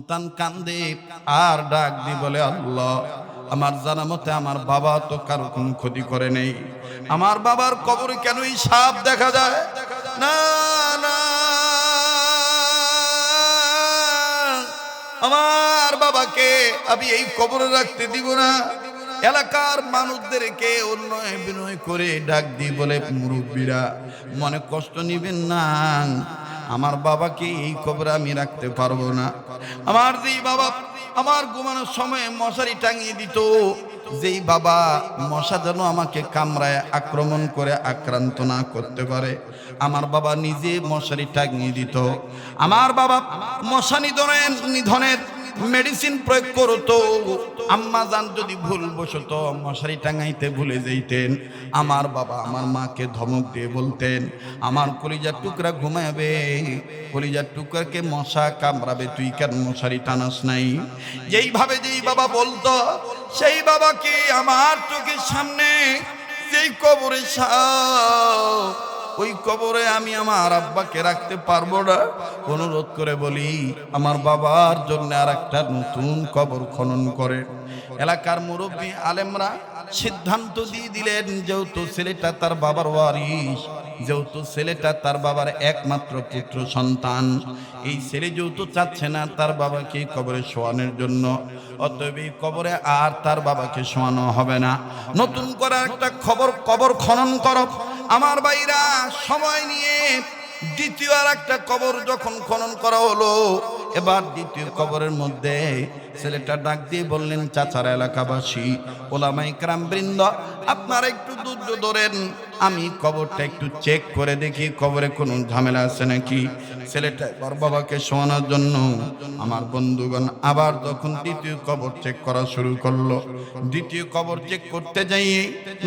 সন্তান কান্দে আর ডাক দি বলে, আল্লাহ, আমার জানা মতে আমার বাবা তো কারো কোনো ক্ষতি করে নেই, আমার বাবার কবরে কেন এই সাপ দেখা যায়? না না, আমার বাবাকে আমি এই কবরে রাখতে দিব না। এলাকার মানুষদেরকে অন্যায় বিনয় করে ডাক দি বলে, মুরব্বীরা মনে কষ্ট নিবেন না, আমার বাবাকে এই কবরে আমি রাখতে পারবো না। আমার যেই বাবা আমার ঘুমানোর সময় মশারি টাঙিয়ে দিত, যেই বাবা মশা যেন আমাকে কামড়ায় আক্রমণ করে আক্রান্ত না করতে পারে, আমার বাবা নিজে মশারি টাঙিয়ে দিত। আমার বাবা মশা নিধনের মেডিসিন প্রয়োগ করতো। আম্মা জান যদি ভুলবশত মশারি টাঙাইতে ভুলে যাইতেন, আমার বাবা আমার মাকে ধমক দিয়ে বলতেন, আমার কলিজার টুকরা ঘুমাবে, কলিজার টুকরাকে মশা কামড়াবে, তুই কেন মশারি টানাস নাই? যেই বাবা বলতো, সেই বাবাকে আমার চোখের সামনে যেই কবরে ওই কবরে আমি আমার আব্বাকে রাখতে পারবো না। অনুরোধ করে বলি, আমার বাবার জন্য আর একটা নতুন কবর খনন করে। এলাকার মুরব্বী আলেমরা সিদ্ধান্ত দিয়ে দিলেন, যেহেতু ছেলেটা তার বাবার ওয়ারিস, যেহেতু ছেলেটা তার বাবার একমাত্র পুত্র সন্তান, এই ছেলে যেহেতু চাচ্ছে না তার বাবাকে কবরে শোয়ানোর জন্য, অতএব এই কবরে আর তার বাবাকে শোয়ানো হবে না। নতুন করে একটা কবর খনন করো। আমার ভাইরা সময় নিয়ে দ্বিতীয় আর একটা কবর যখন খনন করা হলো, এবার দ্বিতীয় কবরের মধ্যে ছেলেটা ডাক দিয়ে বললেন, চাচারা, এলাকাবাসী, ওলামায়ে কেরাম বৃন্দ, আপনারা একটু ধৈর্য ধরেন, আমি কবরটা একটু চেক করে দেখি কবরে কোনো ঝামেলা আছে নাকি। ছেলেটা এবার বাবাকে শোয়ানোর জন্য আমার বন্ধুগণ আবার যখন দ্বিতীয় কবর চেক করা শুরু করলো, দ্বিতীয় কবর চেক করতে যাই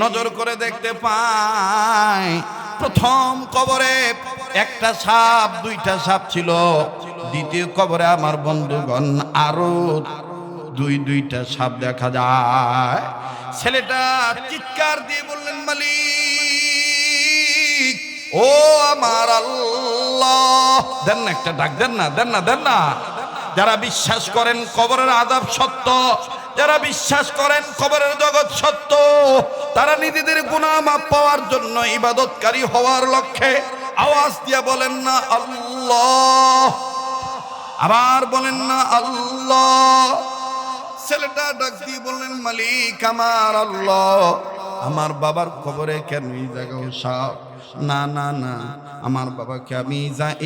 নজর করে দেখতে পাই, প্রথম কবরে একটা সাপ, দুইটা সাপ ছিল, দ্বিতীয় কবরে আমার বন্ধুগণ আরো দুইটা সাপ দেখা যায়। ছেলেটা চিৎকার দিয়ে বললেন, মালিক, ও আমার আল্লাহ, দেন না একটা ডাক, দেন না। যারা বিশ্বাস করেন কবরের আযাব সত্য, যারা বিশ্বাস করেন কবরের জগৎ সত্য, তারা নিজেদের গুনাহ মাফ পাওয়ার জন্য ইবাদতকারী হওয়ার লক্ষ্যে আওয়াজ দিয়ে বলেন না আল্লাহ, আবার বলেন না আল্লাহ। ছেলেটা ডাক দিয়ে বললেন, মালিক আমার আল্লাহ, আমার বাবার কবরে কেন এই জায়গায় সাপ? না না না, আমার বাবাকে আমি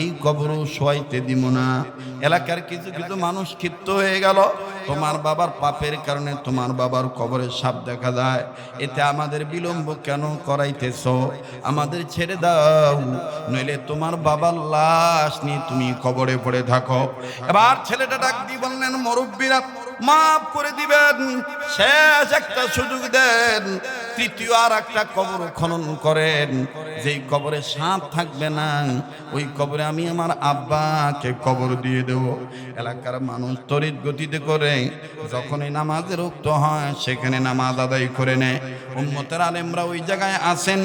এই কবরও শোয়াইতে দিব না। এলাকার কিছু কিছু মানুষ ক্ষিপ্ত হয়ে গেল, তোমার বাবার পাপের কারণে তোমার বাবার কবরে সাপ দেখা যায়, এতে আমাদের বিলম্ব কেন করাইতেছ? আমাদের ছেড়ে দাও, নইলে তোমার বাবার লাশ নিয়ে তুমি কবরে পড়ে থাকো। এবার ছেলেটা ডাক দিয়ে বললেন, মুরব্বীরা মাফ করে দিবেন, শেষ একটা সুযোগ দেন, তৃতীয় আর একটা কবর খনন করেন, যেই কবরে সাপ থাকবে না ওই কবরে আমি আমার আব্বাকে কবর দিয়ে দেব। এলাকার মানুষ তড়িৎ গতিতে করে যখনই নামাজের উক্ত হয় সেখানে নামাজ আদায় করে নেয়। উম্মতের আলেমরা ওই জায়গায় আসেন।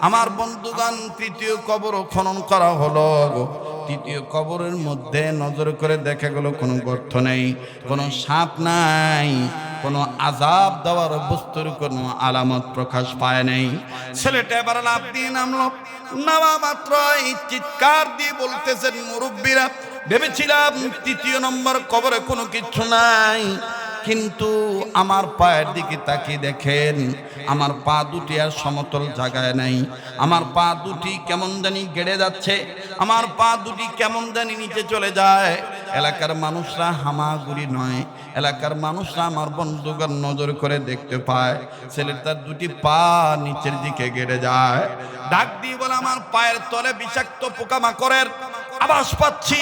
আমার বন্ধুগণ, তৃতীয় কবর খনন করা হলো। তৃতীয় কবরের মধ্যে নজর করে দেখা গেল কোনো গর্ত নেই, কোনো সাপ নাই, কোনো আযাব দেওয়ার বস্তুর কোনো আলামত প্রকাশ পায় নাই। ছেলেটা এবার লাফ দিয়ে নামলো, নামা মাত্রই চিৎকার দিয়ে বলতেছেন, মুরব্বীরা ভেবেছিলাম তৃতীয় নম্বর কবরে কোনো কিছু নাই, কিন্তু আমার পায়ের দিকে তাকিয়ে দেখেন, আমার পা দুটি আর সমতল জায়গায় নাই, আমার পা দুটি কেমন জানি গেড়ে যাচ্ছে, আমার পা দুটি কেমন জানি নিচে চলে যায়। এলাকার মানুষরা হামাগুড়ি নয়, এলাকার মানুষরা আমার বন্ধুগণ নজর করে দেখতে পায় ছেলেটার দুটি পা নিচের দিকে গেড়ে যায়। ডাক দিয়ে বলে, আমার পায়ের তলে বিষাক্ত পোকামাকড়ের আবাস পাচ্ছি,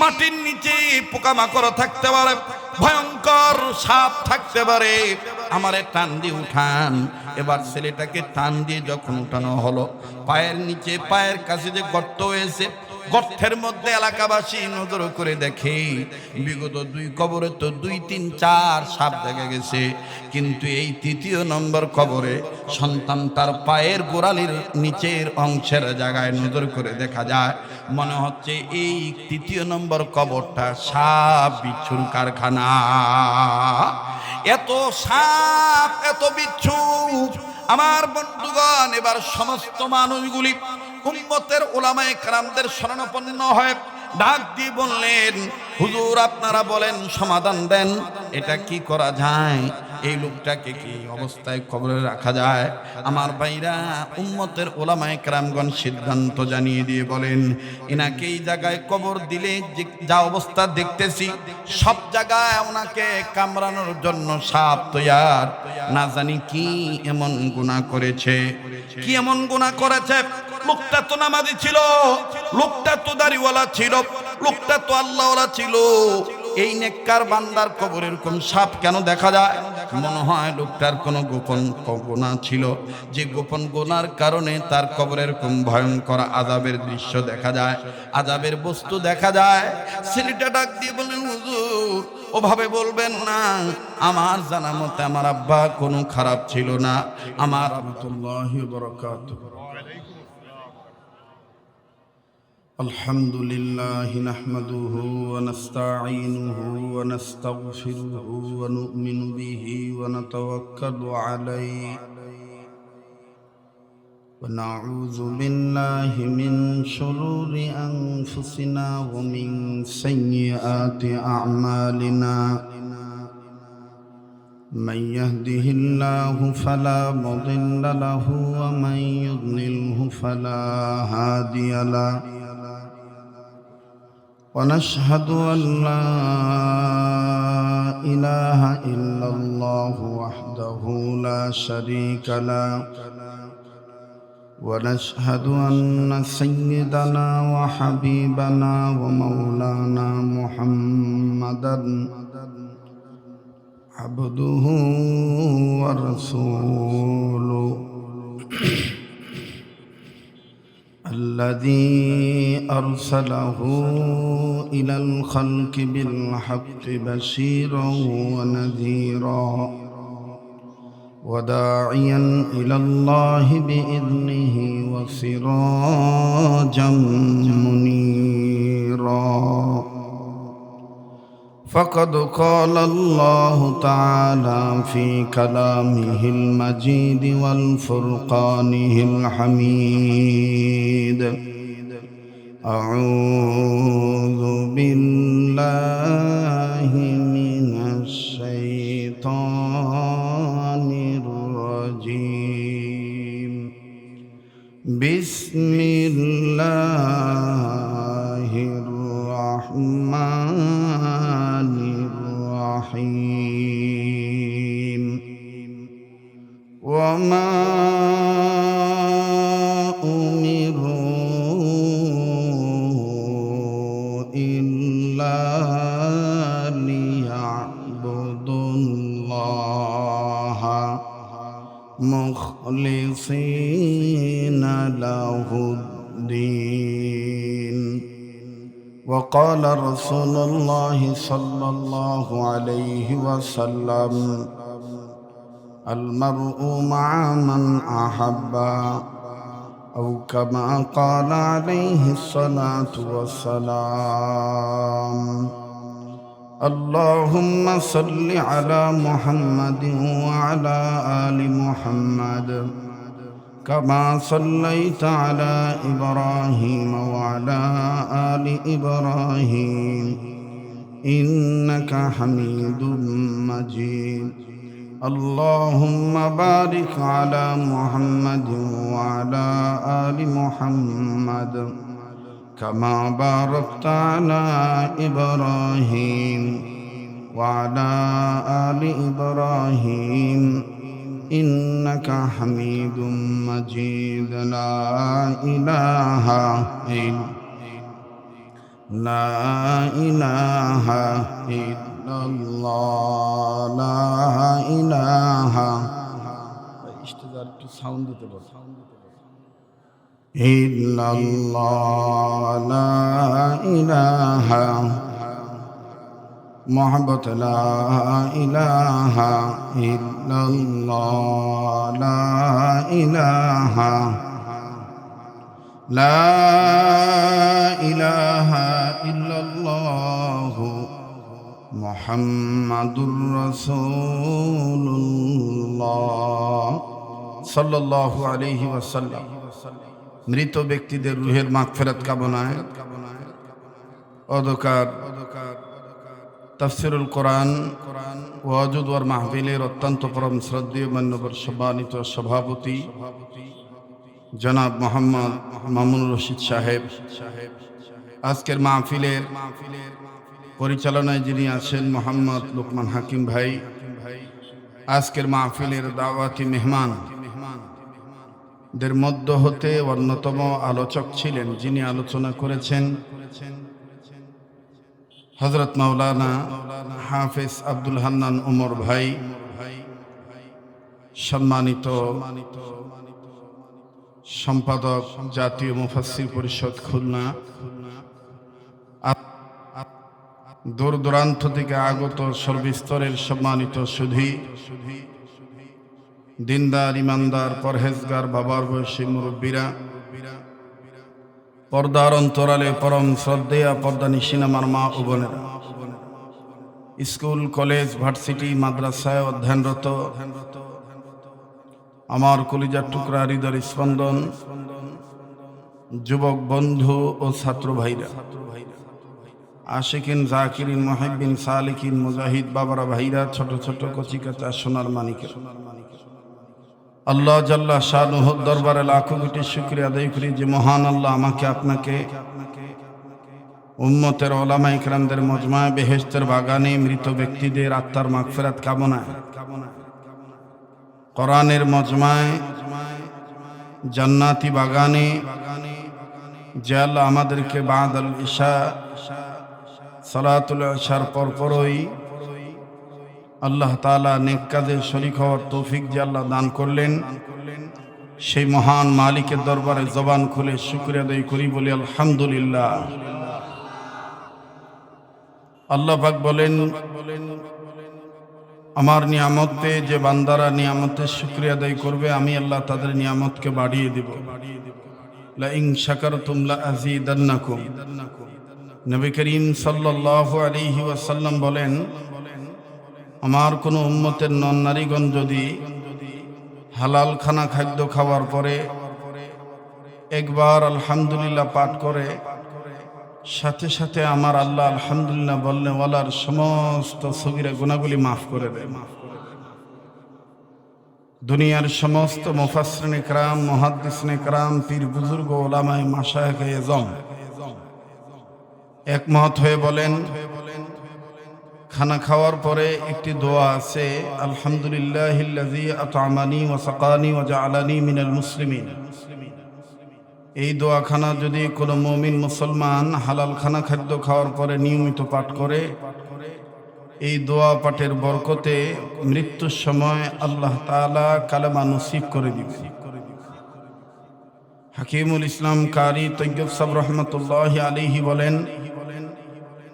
মাটির নিচে পোকামাকড় থাকতে পারে, ভয়ঙ্কর সাপ থাকতে পারে, আমারে টান দিয়ে উঠান। এবার ছেলেটাকে টান দিয়ে যখন উঠানো হলো, পায়ের নিচে পায়ের কাছে যে গর্ত হয়েছে গর্তের মধ্যে এলাকাবাসী নজর করে দেখে বিগত 2 কবরে তো 2, 3, 4 সাপ দেখা গেছে, কিন্তু এই 3য় নম্বর কবরে সন্তান তার পায়ের গোড়ালির নিচের অংশের জায়গায় নজর করে দেখা যায় মনে হচ্ছে এই 3য় নম্বর কবরটা সাপ বিচ্ছুর কারখানা। এত সাপ, এত বিচ্ছু। আমার বন্ধুগণ, এবার সমস্ত মানুষগুলি উম্মতের উলামায়ে কেরামদের শরণাপন্ন হয়, ডাক দিয়ে বললেন, হুজুর আপনারা বলেন, সমাধান দেন, এটা কি করা যায়? এই লোকটাকে কি অবস্থায় কবরে রাখা যায়? আমার ভাইরা, উম্মতের উলামায়ে কেরামগণ সিদ্ধান্ত জানিয়ে দিয়ে বলেন, এনাকে এই জায়গায় কবর দিলে যা অবস্থা দেখতেছি, সব জায়গায় ওনাকে কামড়ানোর জন্য সাপ তৈয়ার। না জানি কি এমন গুনাহ করেছে, কি এমন গুনাহ করেছে। লোকটা তো নামাজি ছিল, লোকটা তো দাড়িওয়ালা ছিল, লোকটা তো আল্লাহওয়ালা ছিল। এই নেককার বান্দার কবরের কোন সাপ কেন দেখা যায়? মনে হয় লোকটার কোনো গোপন গুনাহ ছিল, যে গোপন গুনার কারণে তার কবরের কোন ভয়ঙ্কর আযাবের দৃশ্য দেখা যায়, আযাবের বস্তু দেখা যায়। ছেলেটা ডাক দিয়ে বলেন, হুজুর ওভাবে বলবেন না, আমার জানা মতে আমার আব্বা কোনো খারাপ ছিল না। আমার রাহমাতুল্লাহি ওয়া বারাকাতুহু। الحمد لله نحمده ونستعينه ونستغفره ونؤمن به ونتوكل عليه ونعوذ بالله من شرور أنفسنا ومن سيئات أعمالنا من يهده الله فلا مضل له ومن يضلله فلا هادي له ونشهد أن لا إله إلا الله وحده لا شريك له ونشهد أن سيدنا وحبيبنا ومولانا محمدا عبده ورسوله الذي أرسله إلى الخلق بالحق بشيرا ونذيرا وداعيا إلى الله بإذنه وسراجا منيرا فقد قال الله تعالى في كلامه المجيد والفرقانه الحميد أعوذ بالله من الشيطان الرجيم بسم الله الرحمن الرحيم وما أمروا إلا ليعبدوا الله مخلصين له الدين وقال رسول الله صلى الله عليه وسلم المرء مع من أحب أو كما قال عليه الصلاة والسلام اللهم صل على محمد وعلى آل محمد كما صليت على إبراهيم وعلى آل إبراهيم إنك حميد مجيد اللهم بارك على محمد وعلى آل محمد كما باركت على إبراهيم وعلى آل إبراهيم إنك حميد مجيد لا إله إلا الله لا إله ইল্লাল্লাহ লা ইলাহা মুহাম্মদ লা ইলাহা ইল্লাল্লাহ লা ইলাহা লা ইলাহা ইল্লাল্লাহ মুহাম্মাদুর রাসূলুল্লাহ সাল্লাল্লাহু আলাইহি ওয়াসাল্লাম। মৃত ব্যক্তিদের রুহের মাগফিরাত কামনায় অদকার তাফসিরুল কোরআন ওয়াজুদ ওয়ার মাহফিলের অত্যন্ত পরম শ্রদ্ধেয় মান্যবর সম্মানিত সভাপতি জনাব মোহাম্মদ মামুনুর রশিদ সাহেব, আজকের মাহফিলের পরিচালনায় যিনি আছেন মোহাম্মদ লোকমান হাকিম ভাই, আজকের মাহফিলের দাওয়াতি মেহমান দের মধ্য হতে অন্যতম আলোচক ছিলেন, যিনি আলোচনা করেছেন হযরত মাওলানা হাফেজ আব্দুল হান্নান ওমর ভাই, সম্মানিত সম্পাদক জাতীয় মুফাসসির পরিষদ খুলনা, দূর দূরান্ত থেকে আগত সর্বস্তরের সম্মানিত সুধী, দিনদার ইমানদার পরহেজগার বাবার বয়সী মুরব্বীরা, পর্দার অন্তরালে পরম শ্রদ্ধেয়া পর্দানিশীন আমার মা ও বোনেরা, স্কুল কলেজ ভার্সিটি মাদ্রাসায় অধ্যয়নরত আমার কলিজার টুকরা হৃদয়ের স্পন্দন যুবক বন্ধু ও ছাত্র ভাইরা, আশিকিন জাকিরিন মুহিব্বিন সালিকিন মুজাহিদ বাবারা ভাইরা, ছোট ছোট কচি কাঁচা সোনার মানিকের, আল্লাহ জাল্লা শানুহুর দরবারে লাখো কোটি শুকরিয়া আদায় করি যে মহান আল্লাহ আমাকে আপনাকে উম্মতের ওলামায়ে কেরামদের মজমায়ে বেহেশতের বাগানে মৃত ব্যক্তিদের আত্মার মাগফিরাত কামনায় কোরআনের মজমায়ে জান্নাতি বাগানে যে আল্লাহ আমাদেরকে বাদাল ইশা সালাতুল ইশার পরপরই আল্লাহ তাআলা নেক কাজে শরীক হওয়ার তৌফিক যে আল্লাহ দান করলেন, সেই মহান মালিকের দরবারে জবান খুলে শুকরিয়া আদায় করি, বলি আলহামদুলিল্লাহ। আল্লাহ পাক বলেন, আমার নিয়ামত পেয়ে যে বান্দারা নিয়ামতের শুকরিয়া আদায় করবে, আমি আল্লাহ তাদের নিয়ামতকে বাড়িয়ে দেব। লা ইন শাকারতুম লা আযীদান্নাকুম। নবী করিম সাল্লাল্লাহু আলাইহি ওয়াসাল্লাম বলেন, আমার কোনো উম্মতের নন নারীগণ যদি হালাল খানা খাদ্য খাওয়ার পরে একবার আলহামদুলিল্লাহ পাঠ করে, সাথে সাথে আমার আল্লাহ আলহামদুলিল্লাহ বললে ওয়ালার সমস্ত সগীরা গুনাহগুলি মাফ করে দেয়। দুনিয়ার সমস্ত মুফাসসিরিনে কেরাম, মুহাদ্দিসিনে কেরাম, পীর বুজুর্গ, ওলামায়ে মাশায়েখে আযম একমত হয়ে বলেন, খানা খাওয়ার পরে একটি দোয়া আছে, আলহামদুলিল্লাহিল্লাযী আত'আমানি ওয়া সাকানি ওয়া জাআলানি মিনাল মুসলিমিন। এই দোয়াখানা যদি কোনো মুমিন মুসলমান হালাল খানা খাদ্য খাওয়ার পরে নিয়মিত পাঠ করে, এই দোয়া পাঠের বরকতে মৃত্যুর সময় আল্লাহ তাআলা কালেমা নসিব করে দিবেন। হাকিমুল ইসলাম কারি তৈয়ব সাহেব রহমতুল্লাহি আলাইহি বলেন,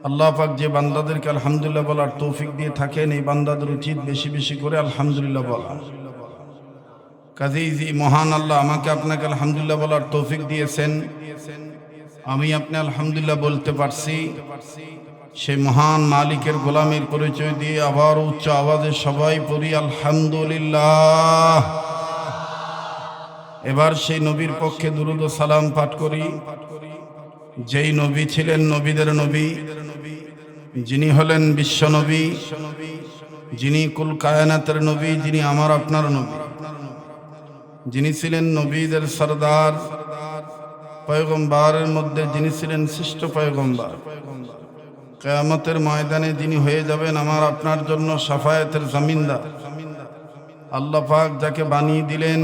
আল্লাহ পাক যে বান্দাদেরকে আলহামদুলিল্লাহ বলার তৌফিক দিয়ে থাকেন, এই বান্দাদের উচিত বেশি বেশি করে আলহামদুলিল্লাহ বলা। কাজেই যে মহান আল্লাহ আমাকে আপনাকে আলহামদুলিল্লাহ বলার তৌফিক দিয়েছেন, আমি আপনি আলহামদুলিল্লাহ বলতে পারছি, সেই মহান মালিকের গোলামের পরিচয় দিয়ে আবার উচ্চ আওয়াজে সবাই পড়ি আলহামদুলিল্লাহ। এবার সেই নবীর পক্ষে দুরূদ ও সালাম পাঠ করি, যেই নবী ছিলেন নবীদের নবী, যিনি হলেন বিশ্ব নবী, যিনি কুল কায়নাতের নবী, যিনি আমার আপনার নবী, যিনি ছিলেন নবীদের সরদার, পয়গম্বরের মধ্যে যিনি ছিলেন শ্রেষ্ঠ পয়গম্বর, কিয়ামতের ময়দানে যিনি হয়ে যাবেন আমার আপনার জন্য শাফায়াতের জামিনদার। আল্লাহ পাক যাকে বানিয়ে দিলেন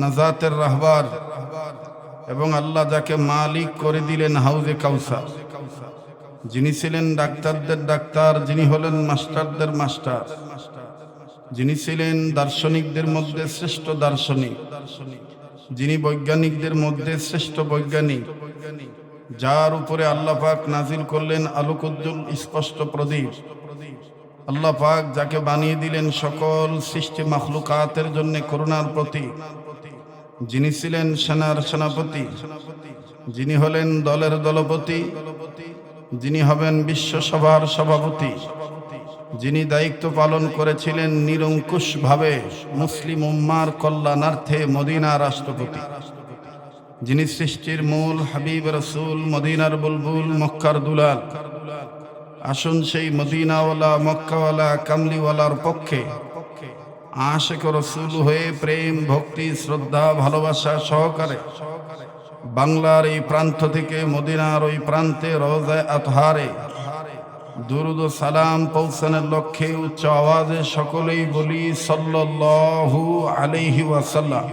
নাজাতের রাহবার, এবং আল্লাহ যাকে মালিক করে দিলেন হাউজে কাউসার, যিনি ছিলেন ডাক্তারদের ডাক্তার, যিনি হলেন মাস্টারদের মাস্টার, যিনি ছিলেন দার্শনিকদের মধ্যে শ্রেষ্ঠ দার্শনিক, যিনি বৈজ্ঞানিকদের মধ্যে শ্রেষ্ঠ বৈজ্ঞানিক, যার উপরে আল্লাহ পাক নাজিল করলেন আলোকোজ্জ্বল স্পষ্ট প্রদীপ। আল্লাহ পাক যাকে বানিয়ে দিলেন সকল সৃষ্টি মাখলুকাতের জন্য করুণার প্রতীক, যিনি ছিলেন সেনার সেনাপতি, যিনি হলেন দলের দলপতি, যিনি হবেন বিশ্বসভার সভাপতি, যিনি দায়িত্ব পালন করেছিলেন নিরঙ্কুশভাবে মুসলিম উম্মার কল্যাণার্থে মদিনার রাষ্ট্রপতি, যিনি সৃষ্টির মূল হাবিব রসুল, মদিনার বুলবুল, মক্কার দুলাল। আসুন সেই মদিনাওয়ালা, মক্কাওয়ালা, কামলিওয়ালার পক্ষে আশিক রসুল হয়ে প্রেম, ভক্তি, শ্রদ্ধা, ভালোবাসা সহকারে বাংলার এই প্রান্ত থেকে মদিনার ওই প্রান্তে রওজায়ে আতহারে দুরুদ ও সালাম পৌঁছানোর লক্ষ্যে উচ্চ আওয়াজে সকলেই বলি সাল্লাল্লাহু আলাইহি ওয়াসাল্লাম।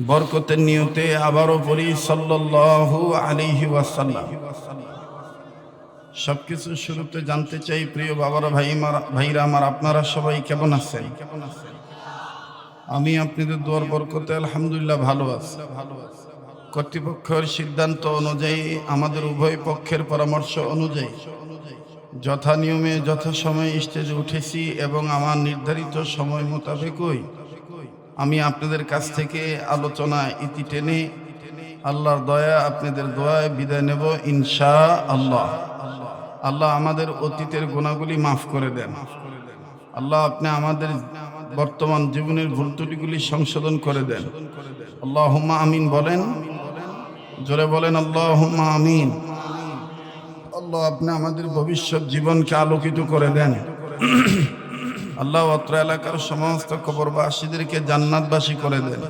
বরকতের নিয়তে আবারও বলি সাল্লাল্লাহু আলাইহি ওয়াসাল্লাম। সবকিছু শুরুতে জানতে চাই, প্রিয় বাবারা, ভাইরা আমার, আপনারা সবাই কেমন আছেন? আমি আপনাদের দোয়ার বরকতে আলহামদুলিল্লাহ ভালো আছি। কর্তৃপক্ষের সিদ্ধান্ত অনুযায়ী, আমাদের উভয় পক্ষের পরামর্শ অনুযায়ী যথা নিয়মে যথাসময়ে স্টেজে উঠেছি এবং আমার নির্ধারিত সময় মোতাবেকই আমি আপনাদের কাছ থেকে আলোচনা ইতি টেনে আল্লাহর দয়া, আপনাদের দোয়ায় বিদায় নেব ইনশাআল্লাহ। আল্লাহ আমাদের অতীতের গুনাহগুলি মাফ করে দেন। আল্লাহ আপনি আমাদের বর্তমান জীবনের ভুল ত্রুটিগুলি সংশোধন করে দেন। আল্লাহুম্মা আমিন বলেন, জোরে বলেন আল্লাহুম্মা আমিন। আল্লাহ আপনি আমাদের ভবিষ্যৎ জীবনকে আলোকিত করে দেন। আল্লাহ অত্র এলাকার সমস্ত কবরবাসীদেরকে জান্নাতবাসী করে দেন।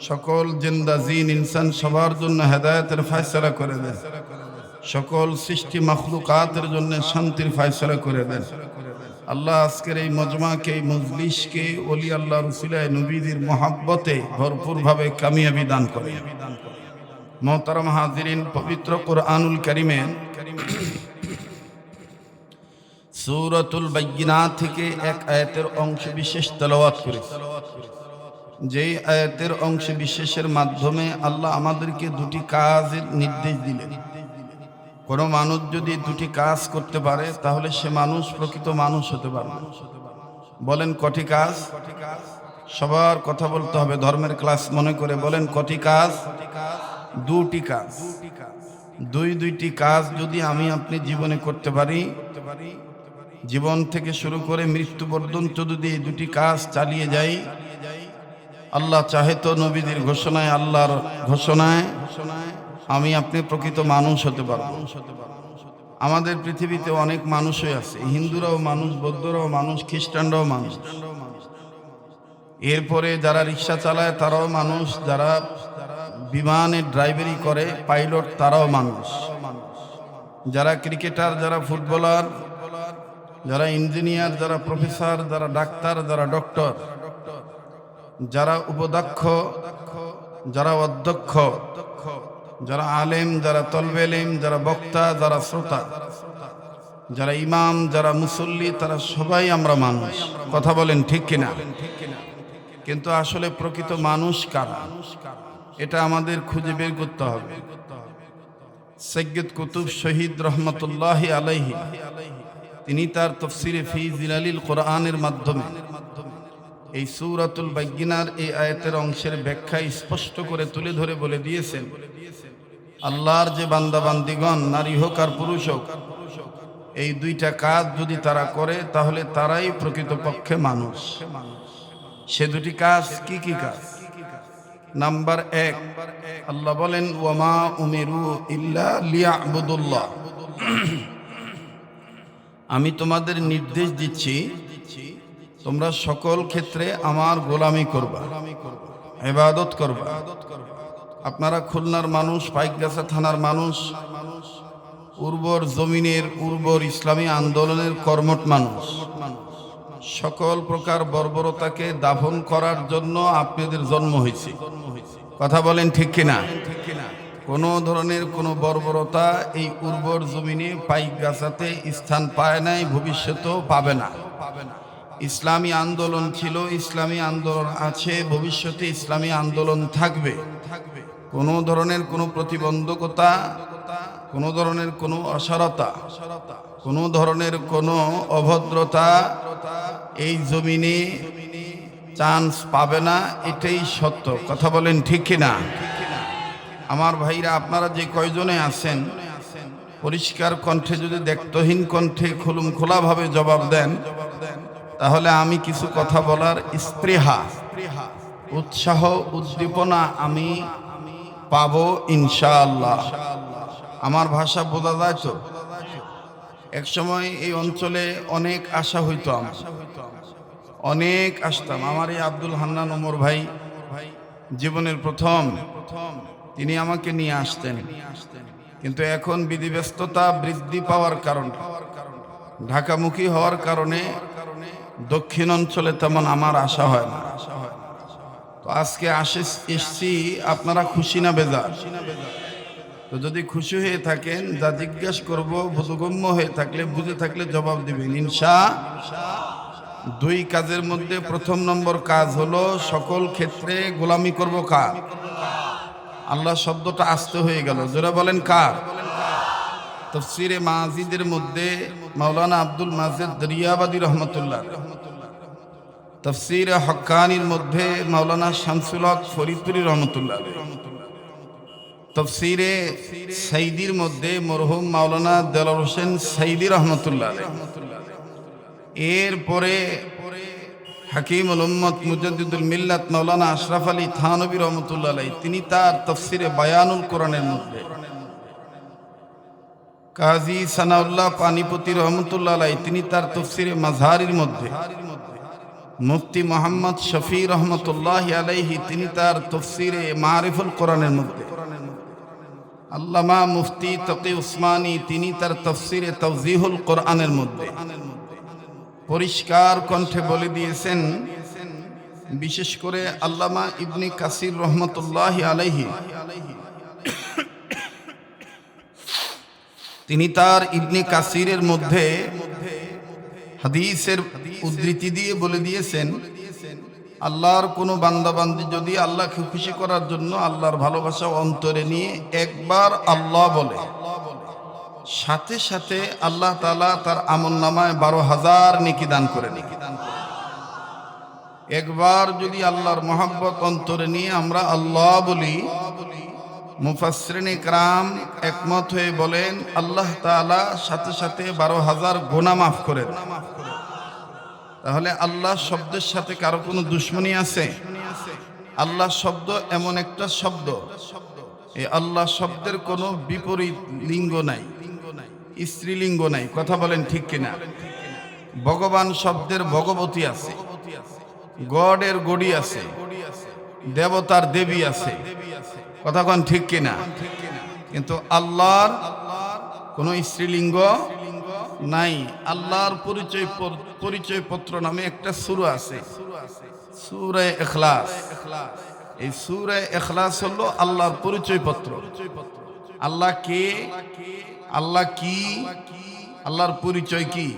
সকল জিন্দা জিন ইনসান সবার জন্য হেদায়েতের ফয়সালা করে দেন। সকল সৃষ্টি মাখলুকাতের জন্য শান্তির ফয়সালা করে দেন। আল্লাহ আজকের এই মজমাকে, এই মজলিসকে ওলি আল্লাহ রসুলায় নবীদের মহাব্বতে ভরপুরভাবে কামিয়াবি দান করে। মোহতারাম হাজিরিন, পবিত্র কুরআনুল কারীমের সূরাতুল বাইয়িনাত থেকে এক আয়াতের অংশ বিশেষ তেলাওয়াত করেছি। যেই আয়াতের অংশ বিশেষের মাধ্যমে আল্লাহ আমাদেরকে দুটি কাজের নির্দেশ দিলেন। কোনো মানুষ যদি দুটি কাজ করতে পারে তাহলে সে মানুষ প্রকৃত মানুষ হতে পারবে। বলেন কটি কাজ? সবার কথা বলতে হবে, ধর্মের ক্লাস মনে করে। বলেন কটি কাজ? দুটি কাজ। দুইটি কাজ যদি আমি আপনি জীবনে করতে পারি, জীবন থেকে শুরু করে মৃত্যু পর্যন্ত যদি এই দুটি কাজ চালিয়ে যাই, আল্লাহ চাহে তো নবীদের ঘোষণায়, আল্লাহর ঘোষণায় আমি আপনি প্রকৃত মানুষ হতে পারবো। আমাদের পৃথিবীতে অনেক মানুষই আছে, হিন্দুরাও মানুষ, বৌদ্ধরাও মানুষ, খ্রিস্টানরাও মানুষ। এরপরে যারা রিক্সা চালায় তারাও মানুষ, যারা বিমানের ড্রাইভারি করে, পাইলট, তারাও মানুষ। যারা ক্রিকেটার, যারা ফুটবলার, যারা ইঞ্জিনিয়ার, যারা প্রফেসর, যারা ডাক্তার, যারা ডক্টর, যারা উপাধ্যক্ষ, যারা অধ্যক্ষ, যারা আলেম, যারা তলবে ইলম, যারা বক্তা, যারা শ্রোতা, যারা ইমাম, যারা মুসল্লি, তারা সবাই আমরা মানুষ। কথা বলেন ঠিক কিনা? কিন্তু আসলে প্রকৃত মানুষ কারা, এটা আমাদের খুঁজে বের করতে হবে। সৈয়দ কুতুব শহীদ রহমতুল্লাহি আলাইহি তিনি তার তাফসিরে ফি জিলালিল কোরআনের মাধ্যমে এই সূরাতুল বাইয়িনার এই আয়াতের অংশের ব্যাখ্যা স্পষ্ট করে তুলে ধরে বলে দিয়েছেন, আল্লাহর যে বান্দা বান্দিগণ, নারী হোক আর পুরুষ হোক, এই দুইটা কাজ যদি তারা করে তাহলে তারাই প্রকৃতপক্ষে মানুষ। সে দুটি কাজ কি কি কাজ? নাম্বার 1, আল্লাহ বলেন ওয়ামা উমিরু ইল্লা লিয়াবুদুল্লাহ, আমি তোমাদের নির্দেশ দিচ্ছি তোমরা সকল ক্ষেত্রে আমার গোলামি করবা, ইবাদত করবা। আপনারা খুলনার মানুষ, পাইকগাছা থানার মানুষ, উর্বর জমিনের, উর্বর ইসলামী আন্দোলনের কর্মঠ মানুষ। সকল প্রকার বর্বরতাকে দাফন করার জন্য আপনাদের জন্ম হয়েছে। কথা বলেন ঠিক কিনা? কোনো ধরনের কোনো বর্বরতা এই উর্বর জমিনে, পাইকগাছাতে স্থান পায় নাই, ভবিষ্যতেও পাবে না। ইসলামী আন্দোলন ছিল, ইসলামী আন্দোলন আছে, ভবিষ্যতে ইসলামী আন্দোলন থাকবে। কোনো ধরনের কোনো প্রতিবন্ধকতা, কোনো ধরনের কোনো অসারতা, কোনো ধরনের কোনো অভদ্রতা এই জমিনে চান্স পাবে না, এটাই সত্য। কথা বলেন ঠিক কিনা? আমার ভাইরা, আপনারা যে কয়জনে আছেন, পরিষ্কার কণ্ঠে যদি দায়িত্বহীন কণ্ঠে খুলুম খোলাভাবে জবাব দেন, তাহলে আমি কিছু কথা বলার স্পৃহা, উৎসাহ, উদ্দীপনা আমি পাবো ইনশাআল্লাহ। আমার ভাষা বোঝা যায় তো? এক সময় এই অঞ্চলে অনেক আশা হইতো, অনেক আসতাম। আমার এই আব্দুল হান্নান ওমর ভাই জীবনের প্রথম তিনি আমাকে নিয়ে আসতেন, কিন্তু এখন বিধিব্যস্ততা বৃদ্ধি পাওয়ার কারণে, ঢাকামুখী হওয়ার কারণে দক্ষিণ অঞ্চলে তেমন আমার আশা হয় না। তো আজকে এসছি, আপনারা খুশি না বেজার? তো যদি খুশি হয়ে থাকেন, যা জিজ্ঞাসা করব বোধগম্য হয়ে থাকলে, বুঝে থাকলে জবাব দিবেন দুই কাজের মধ্যে প্রথম নম্বর কাজ হলো সকল ক্ষেত্রে গোলামি করব কার? আল্লাহ শব্দটা আস্তে হয়ে গেল, যারা বলেন কার? তাফসীরে মাজিদের মধ্যে মাওলানা আব্দুল মাজিদ দরিয়াবাদী রহমতুল্লাহ, তাফসীরে হক্কানির মধ্যে মাওলানা শামসুল হক ফরিদপুরি রহমতুল্লাহ, তফসিরে সাইদির মধ্যে মরহুম মাওলানা দেলোয়ার হোসেন সাইদি রহমতুল্লাহ, এরপরে হাকিমুল উম্মত মুজাদ্দিদুল মিল্লাত মাওলানা আশরাফ আলী থানবী রহমতুল্লাহ, তিনি তার তফসিরে বায়ানুল কোরআনের মধ্যে, কাজী সানাউল্লাহ পানিপতি রহমতুল্লাহ, তিনি তার তফসিরে মাজহারির মধ্যে, মুফতি মোহাম্মদ শফি রহমতুল্লাহ আলাইহি তিনি তার তফসিরে মারিফুল কোরআনের মধ্যে, আল্লামা মুফতি তকি উসমানী তিনি তার তফসিরে তাওজিহুল কোরআনের মধ্যে পরিষ্কার কণ্ঠে বলে দিয়েছেন। বিশেষ করে আল্লামা ইবনে কাসির রহমতুল্লাহ আলাইহি তিনি তার ইবনে কাসিরের মধ্যে হাদিসের উদ্ধৃতি দিয়ে বলে দিয়েছেন, আল্লাহর কোনো বান্দাবান্দি যদি আল্লাহকে খুশি করার জন্য আল্লাহর ভালোবাসা অন্তরে নিয়ে একবার আল্লাহ বলে, সাথে সাথে আল্লাহ তাআলা তার আমলনামায় 12,000 নেকি দান করে। একবার যদি আল্লাহর মহব্বত অন্তরে নিয়ে আমরা আল্লাহ বলি, মুফাসসিরিনে কেরাম একমত হয়ে বলেন আল্লাহ তাআলা সাথে সাথে 12,000 গুনাহ মাফ করেন। তাহলে আল্লাহ শব্দের সাথে কারো কোনো দুশ্মনী আছে? আল্লাহ শব্দ এমন একটা শব্দ, এই আল্লাহ শব্দের কোনো বিপরীত লিঙ্গ নাই, স্ত্রীলিঙ্গ নাই। কথা বলেন ঠিক কিনা? ভগবান শব্দের ভগবতী আছে, গডের গডি আছে, দেবতার দেবী আছে। কথা কন ঠিক কিনা? কিন্তু কোনো স্ত্রীলিঙ্গ নাই। আল্লাহর পরিচয়পত্র নামে একটা সূরা আছে, সূরা ইখলাস। এই সূরা ইখলাস হলো আল্লাহর পরিচয়পত্র। আল্লাহ কে, আল্লাহ কি, আল্লাহর পরিচয় কি,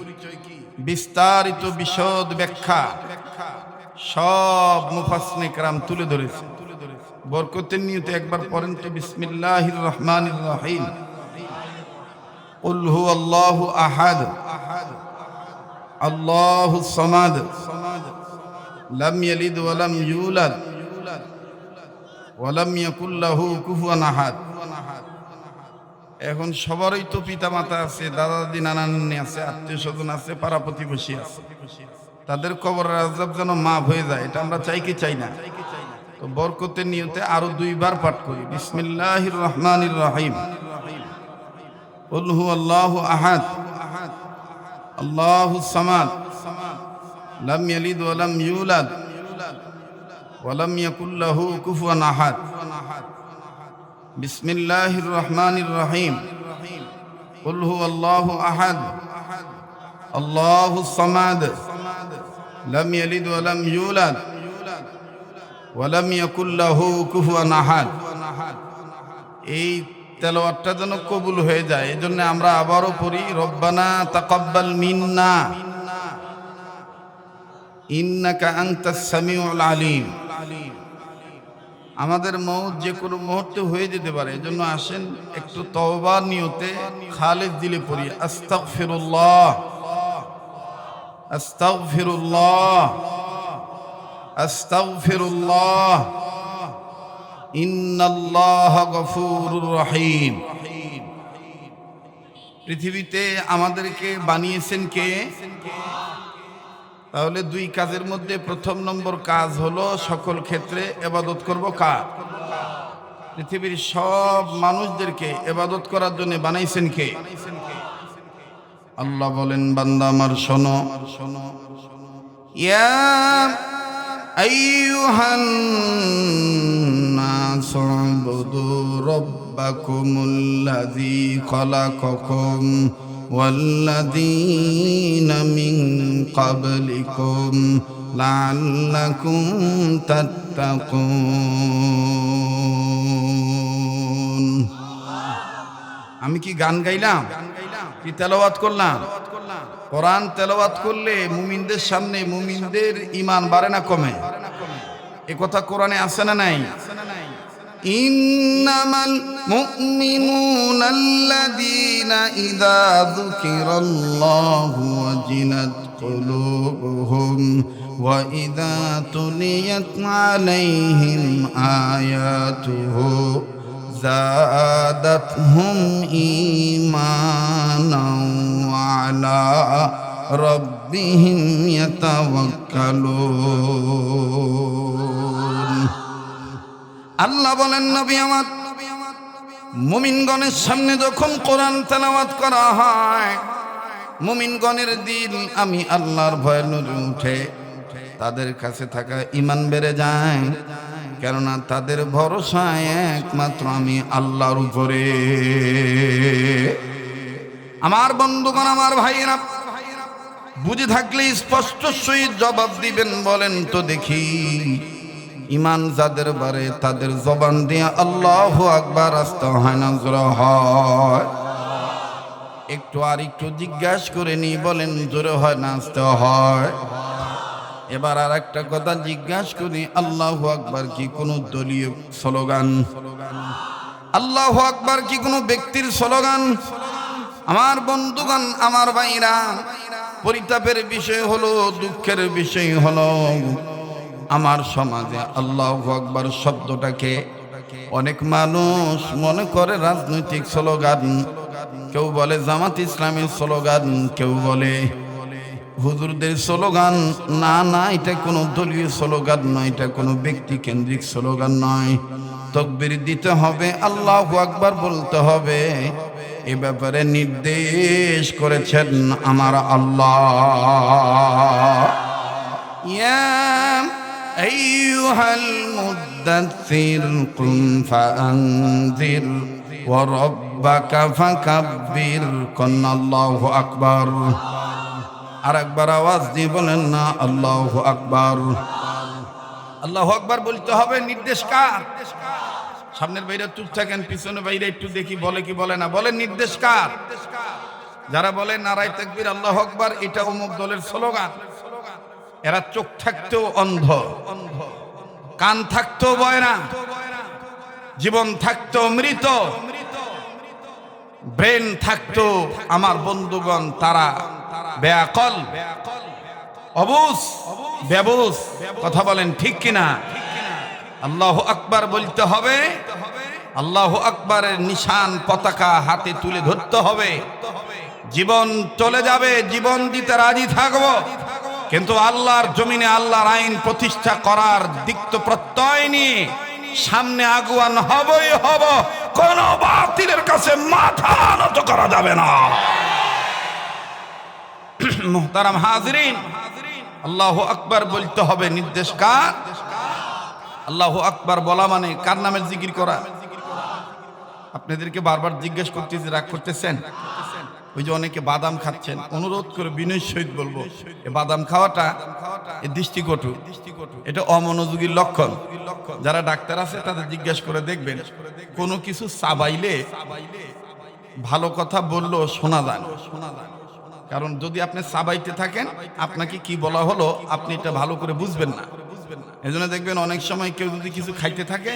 বিস্তারিত বিশদ ব্যাখ্যা সব মুফাসসিরিনে কেরাম তুলে ধরেছে। বরকতের নিয়তে একবার পড়েন তো, বিসমিল্লাহির রহমানির রহিম। কুল হুয়াল্লাহু আহাদ আল্লাহুস সামাদ লাম ইয়ালিদ ওয়া লাম ইউলাদ ওয়া লাম ইয়াকুল লাহু কুফুয়ান আহাদ। এখন সবারই তো পিতা মাতা আছে, দাদা দাদি নানা নানি আছে, আত্মীয় স্বজন আছে, পাড়া প্রতিবেশী আছে। তাদের কবরের আযাব যেন মাফ হয়ে যায়, এটা আমরা চাই কি চাই না? তো বরকতের নিয়তে আরো 2 বার পাঠ করি, বিসমিল্লাহির রহমানির রহিম। কুল হুয়াল্লাহু আহাদ আল্লাহুস সামাদ লাম ইয়ালিদ ওয়া লাম ইউলাদ ওয়া লাম ইয়াকুল লাহু কুফুয়ান আহাদ। বিসমিল্লাহির রহমানির রহিম। কুল হুয়াল্লাহু আহাদ আল্লাহুস সামাদ লাম ইয়ালিদ ওয়া লাম ইউলাদ ওয়া লাম ইয়াকুল লাহু কুফুয়ান আহাদ। এই তেলাওয়াতটা যেন কবুল হয়ে যায়, এজন্য আমরা আবারও পড়ি, রব্বানা তাকাব্বাল মিন্না ইন্নাকা আনতাস সামিউল আলিম। আমাদের মওত যে কোনো মুহূর্তে হয়ে যেতে পারে, এজন্য আসেন একটু তওবার নিয়তে খালেস দিলে পড়ি আস্তাগফিরুল্লাহ আস্তাগফিরুল্লাহ আস্তাগফিরুল্লাহ ইন্নাল্লাহা গফুরুর রহিম। পৃথিবীতে আমাদেরকে বানিয়েছেন কে? তাহলে দুই কাজের মধ্যে প্রথম নম্বর কাজ হলো সকল ক্ষেত্রে ইবাদত করব কার? পৃথিবীর সব মানুষদেরকে ইবাদত করার জন্য বানাইছেন কে? আল্লাহ বলেন, বান্দা আমার শোনো, ইয়া আইয়ুহান নাস উবুদু রাব্বাকুমুল্লাযী খালাকাকুম ওয়াল্লাযীনা মিন ক্বাবলিকুম লাআল্লাকুম তাত্তাকুন। আমি কি গান গাইলাম? কি তেলাওয়াত করলাম? কোরআন তেলাওয়াত করলে মুমিনদের সামনে মুমিনদের ঈমান বাড়ে না কমে? এ কথা কোরআনে আছে না নাই? ইন্নামাল মুমিনুনা আল্লাযীনা ইযা যুকিরাল্লাহু ওয়াজিলাত কুলুবুহুম ওয়া ইযা তুলিয়াত আলাইহিম আয়াতুহু زادتهم إيمانا وعلى ربهم يتوكلون। আল্লাহ বলেন, নবী আমার, মুমিনগণের সামনে যখন কোরআন তেলাওয়াত করা হয়, মুমিনগণের দিল আমি আল্লাহর ভয়ে নড়ে উঠে, তাদের কাছে থাকা ঈমান বেড়ে যায়, কেননা তাদের ভরসা একমাত্র আমি আল্লাহর উপরে। আমার বন্ধুগণ, আমার ভাইয়েরা, বুঝে থাকলে স্পষ্ট সহিত জবাব দিবেন। বলেন তো দেখি, ঈমান যাদের বাড়ে তাদের জবান দিয়ে আল্লাহু আকবার আসতে হয় না জোরে হয়? একটু আর একটু জিজ্ঞাসা করে নি, বলেন জোরে হয় না আসতে হয়? এবার আর একটা কথা জিজ্ঞাসা করি, আল্লাহু আকবার কি কোনো দলীয় স্লোগান? আল্লাহু আকবার কি কোনো ব্যক্তির স্লোগান? আমার বন্ধুগণ, আমার ভাইরা, পরিতাপের বিষয় হলো, দুঃখের বিষয় হলো, আমার সমাজে আল্লাহু আকবার শব্দটাকে অনেক মানুষ মনে করে রাজনৈতিক স্লোগান। কেউ বলে জামাত ইসলামের স্লোগান, কেউ বলে হুজুরদের স্লোগান। না না, এটা কোনো দলীয় স্লোগান নয়, এটা কোনো ব্যক্তি কেন্দ্রিক স্লোগান নয়। তাকবীর দিতে হবে, আল্লাহু আকবার বলতে হবে। এ ব্যাপারে নির্দেশ করেছেন আমার আল্লাহ। ইয়া আইয়ুহাল মুদ্দাথির কুম ফাআনজির ওয়া রাব্বাকা ফাকাব্বির। আল্লাহু আকবার। আর একবার আওয়াজ দিয়ে বলেন না আল্লাহু আকবার। আল্লাহু আকবার বলতে হবে। নির্দেশ কার? সামনের বাইরে চুপ থাকেন, পিছনে বাইরে একটু দেখি বলে কি বলে না। বলেন নির্দেশ কার? যারা বলে নারায়ে তাকবীর আল্লাহু আকবার, এটা অমুক দলের স্লোগান। এরা চোখ থাকতেও অন্ধ, কান থাকতেও বয়রা, জীবন থাকতেও মৃত, ব্রেন থাকতো আমার বন্ধুগণ তারা বেয়াকল, অবুঝ, বেবুঝ। কথা বলেন ঠিক কিনা? আল্লাহু আকবার বলতে হবে, আল্লাহু আকবারের নিশান পতাকা হাতে তুলে ধরতে হবে। জীবন চলে যাবে, জীবন দিতে রাজি থাকবো, কিন্তু আল্লাহর জমিনে আল্লাহর আইন প্রতিষ্ঠা করার দিক্ত প্রত্যয় নিয়ে সামনে আগুয়ান হবই হব। কোন বাতিলের কাছে মাথা নত করা যাবে না। মুহতারাম হাজিরিন, আল্লাহু আকবার বলতে হবে। নির্দেশ কার? আল্লাহু আকবার বলা মানে কার নামের জিকির করা? আপনাদেরকে বারবার জিজ্ঞেস করতেছি, রাগ করতেছেন? ওই যে অনেকে বাদাম খাচ্ছেন, অনুরোধ করে বিনয় সহিত বলবো, এই বাদাম খাওয়াটা দৃষ্টিকটু, এটা অমনোযোগীর লক্ষণ। যারা ডাক্তার আছে তাদের জিজ্ঞাসা করে দেখবেন, কোনো কিছু চাবাইলে ভালো কথা বললো শোনা যায়, কারণ যদি আপনি চাবাইতে থাকেন আপনাকে কি বলা হলো আপনি এটা ভালো করে বুঝবেন না। এজন্য দেখবেন অনেক সময় কেউ যদি কিছু খাইতে থাকে,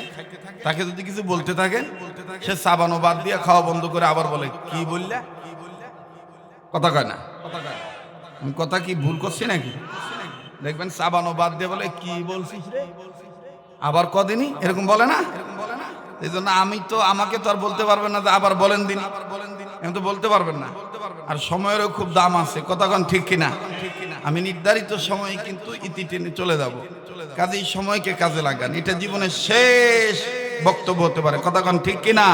তাকে যদি কিছু বলতে থাকে, সে চাবানো বাদ দিয়ে খাওয়া বন্ধ করে আবার বলে কি বললা, কথা কয় না। আমি কথা কি ভুল করছি নাকি? দেখবেন চাবানো বাদ দিয়ে বলে কি বলছিস রে, আবার কদিনই এরকম বলে না। এই জন্য আমাকে তো আর বলতে পারবেন না যে আবার বলেন দিন, আমি তো বলতে পারবেন না। আর সময়েরও খুব দাম আছে, কথা কন ঠিক কিনা? আমি নির্ধারিত সময় কিন্তু ইতি টেনে চলে যাব, কাজে এই সময়কে কাজে লাগান। এটা জীবনের শেষ বক্তব্য হতে পারে, কথা কন ঠিক কিনা?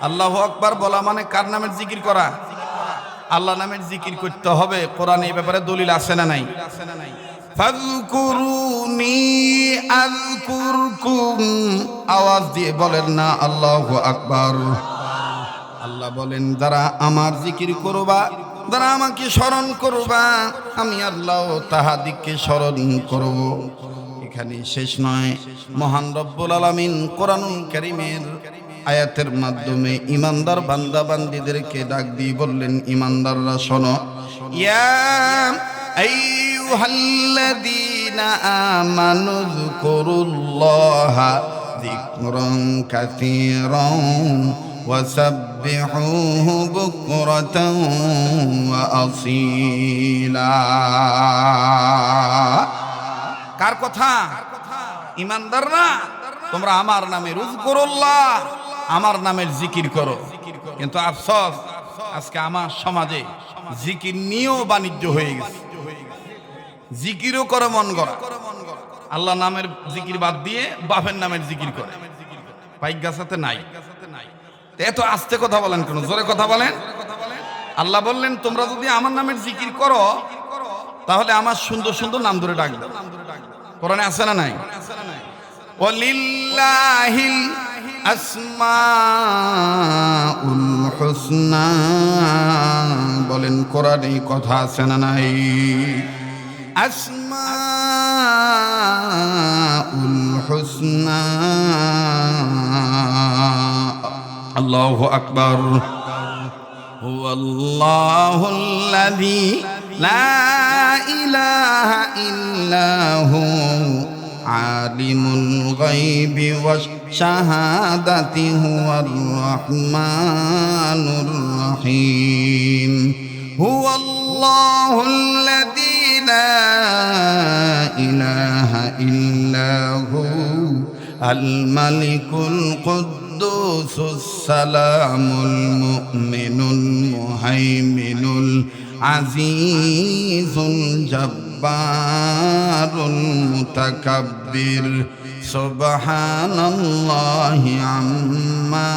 আল্লাহু আকবার বলা মানে কার নামের জিকির করা? আল্লাহ নামের জিকির করতে হবে। কোরআনে এই ব্যাপারে দলিল আছে না নাই? ফাযকুরুনি আযকুরকুম, আওয়াজ দিয়ে বলেন না আল্লাহু আকবার। আল্লাহ বলেন যারা আমার জিকির করবা, যারা আমাকে স্মরণ করবা, আমি আল্লাহ তাহাদিগকে স্মরণ করব। এখানে শেষ নয়, মহান রব্বুল আলামিন কোরআনুল কারীমের আয়াতের মাধ্যমে ইমানদার বান্দা বান্দীদেরকে ডাক দিয়ে বললেন, ইমানদাররা শোনো, ইয়া আইয়ুহাল্লাযীনা আমানু যকুরুল্লাহা যিকরান কাসীরান ওয়াসাব্বিহুহু বুকরাতান ওয়া আসীলা। কার কথা? ইমানদাররা তোমরা আমার নামে উযকুরুল্লাহ, আমার নামের জিকির করো। কিন্তু আফসোস আজকে আমার সমাজে জিকির নিয়েও বাণিজ্য হয়ে গেছে। জিকিরও করে মন গড়া, আল্লাহ নামের জিকির বাদ দিয়ে বাপের নামের জিকির করে। পাইক সাথে নাই। এত আস্তে কথা বলেন কেন? জোরে কথা বলেন। আল্লাহ বললেন তোমরা যদি আমার নামের জিকির করো তাহলে আমার সুন্দর সুন্দর নাম ধরে ডাকবে। কোরআনে আছে না নাই? ওয়ালিল্লাহিল আসমাউল হুসনা, বলেন কোরআনে কথা আছে না নাই? আসমাউল হুসনা, আল্লাহু আকবার। হুয়াল্লাহুল্লাযী লা ইলাহা ইল্লা হু আলিমুল গায়বি ওয়াশ শাহাদাতি হুয়ার রাহমানুর রহিম। হুয়াল্লাহুল্লাযী লা ইলাহা ইল্লা হু আল মালিকুল কুদ্দুসুস সালামুল মুমিনুল মুহাইমিনুল আজিজুল জব্বারুল মুতাকাব্বির সুবহানাল্লাহি আম্মা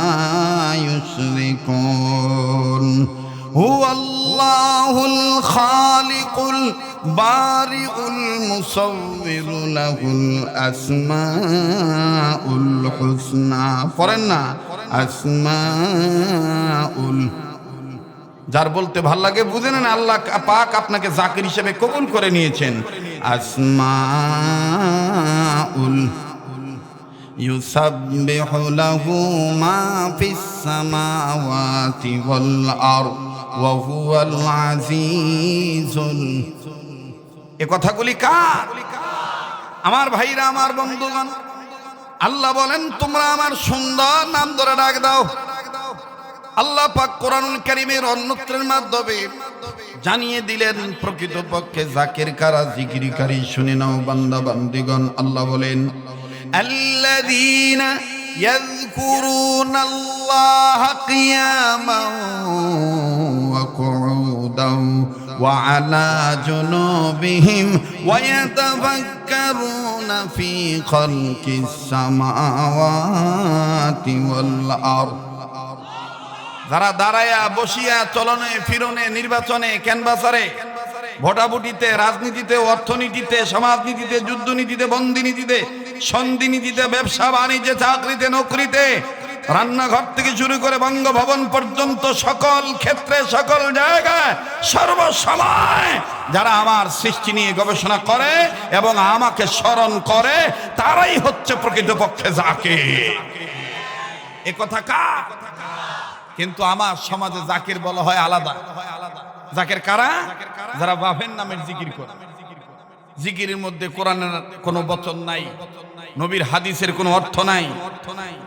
ইউশরিকুন। হুয়াল্লাহুল খালিকুল বারিউল মুসাউবিরু লাহুল আসমাউল হুসনা। পড়েন না আসমাউল। যার বলতে ভাল লাগে বুঝে নেন, আল্লাহ পাক আপনাকে জাকির হিসেবে কবুল করে নিয়েছেন। আসমাউল ইউসাব্বিহু লাহু মা ফিস সামাওয়াতি ওয়াল আরদ ওয়া হুয়াল আজিজুল। এ কথাগুলি কার? আমার ভাইরা, আমার বন্ধুগণ, আল্লাহ বলেন তোমরা আমার সুন্দর নাম ধরে ডাক দাও। আল্লাহ পাক কোরআনুল কারীমের অন্যত্রের মাধ্যমে জানিয়ে দিলেন প্রকৃতপক্ষে জাকির কারা, জিকিরকারী। শুনে নাও বান্দা বান্দিগণ, আল্লাহ বলেন আল্লাযীনা ইয়াযকুরুনাল্লাহা কিয়ামান ওয়া কুউদান ওয়া আলা জুনুবিহিম ওয়া ইয়াতাফাক্কারুনা ফি খালকিস সামাওয়াতি ওয়াল আরদ। যারা দাঁড়ায়া বসিয়া চলনে ফিরনে, নির্বাচনে, ক্যানভাসারে, ভোটাভুটিতে, রাজনীতিতে, অর্থনীতিতে, সমাজনীতিতে, যুদ্ধনীতিতে, বন্দিনীতিতে, সন্ধিনীতিতে, ব্যবসা বাণিজ্যে, চাকরিতে, নকরিতে, রান্নাঘর থেকে শুরু করে বঙ্গভবন পর্যন্ত সকল ক্ষেত্রে, সকল জায়গায়, সর্বসময় যারা আমার সৃষ্টি নিয়ে গবেষণা করে এবং আমাকে স্মরণ করে, তারাই হচ্ছে প্রকৃতপক্ষে জাকির। এ কথা কার? কিন্তু আমার সমাজে জাকির বলা হয় আলাদা। জাকের কারা? যারা বাপের নামের জিকির করে। জিকিরের মধ্যে কোরআনের কোনো বচন নাই, নবীর হাদিসের কোনো অর্থ নাই।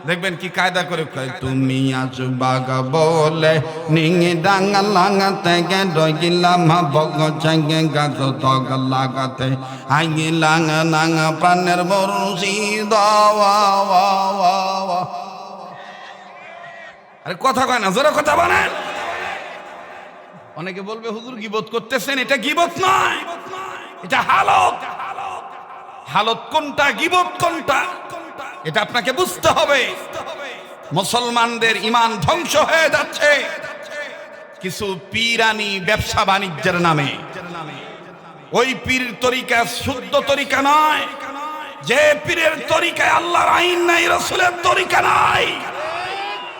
দেখবেন কি কায়দা করে কয়, তুমি আজ বাগা বলে নিঙে ডাঙ্গা লাগাতে গে ডগিলাম বগ চাঙ্গে গাছ তগ লাগাতে আগে লাঙা নাঙা প্রাণের বরুষি দাওয়া। আরে কথা কয় না, জোরে কথা বলেন। অনেকে বলবে হুজুর গীবত করতেছেন, এটা গীবত নয়, এটা হালত। হালত কোনটা, গীবত কোনটা, এটা আপনাকে বুঝতে হবে। মুসলমানদের ঈমান ধ্বংস হয়ে যাচ্ছে কিছু পীরানি ব্যবসা বাণিজ্যের নামে। ওই পীর তরিকা শুদ্ধ তরিকা নয়। যে পীরের তরিকায় আল্লাহর আইন নাই, রাসূলের তরিকা নাই,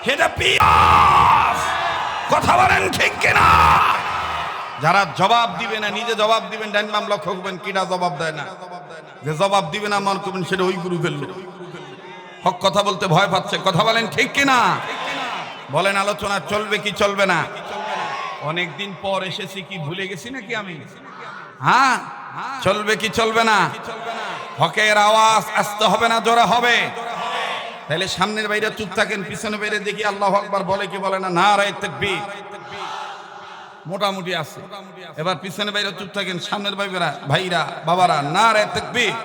সেটা পীর। কথা বলেন ঠিক কিনা? যারা জবাব দিবে না, নিজে জবাব দিবেন, ডাইন বাম লক্ষ্য করবেন কিনা জবাব দেয় না। যে জবাব দিবে না মন করবেন সেটা ওই গুরু ফেললো। হক কথা বলতে ভয় পাচ্ছে। কথা বলেন ঠিক কিনা? বলেন আলোচনা চলবে কি চলবে না? অনেকদিন পর এসেছি, কি ভুলে গেছি নাকি আমি? হ্যাঁ, চলবে কি চলবে না? হকের আওয়াজ আসতে হবে না জোরে হবে? তাহলে সামনের বাইরে চুপ থাকেন, পিছনে বাইরে দেখি আল্লাহু আকবার বলে কি বলে না? নারায়ে তাকবীর মোটামুটি আছে। এবার পিছনে বাইরে চুপ থাকেন, সামনের ভাইরা বাবারা নারায়ে তাকবীর।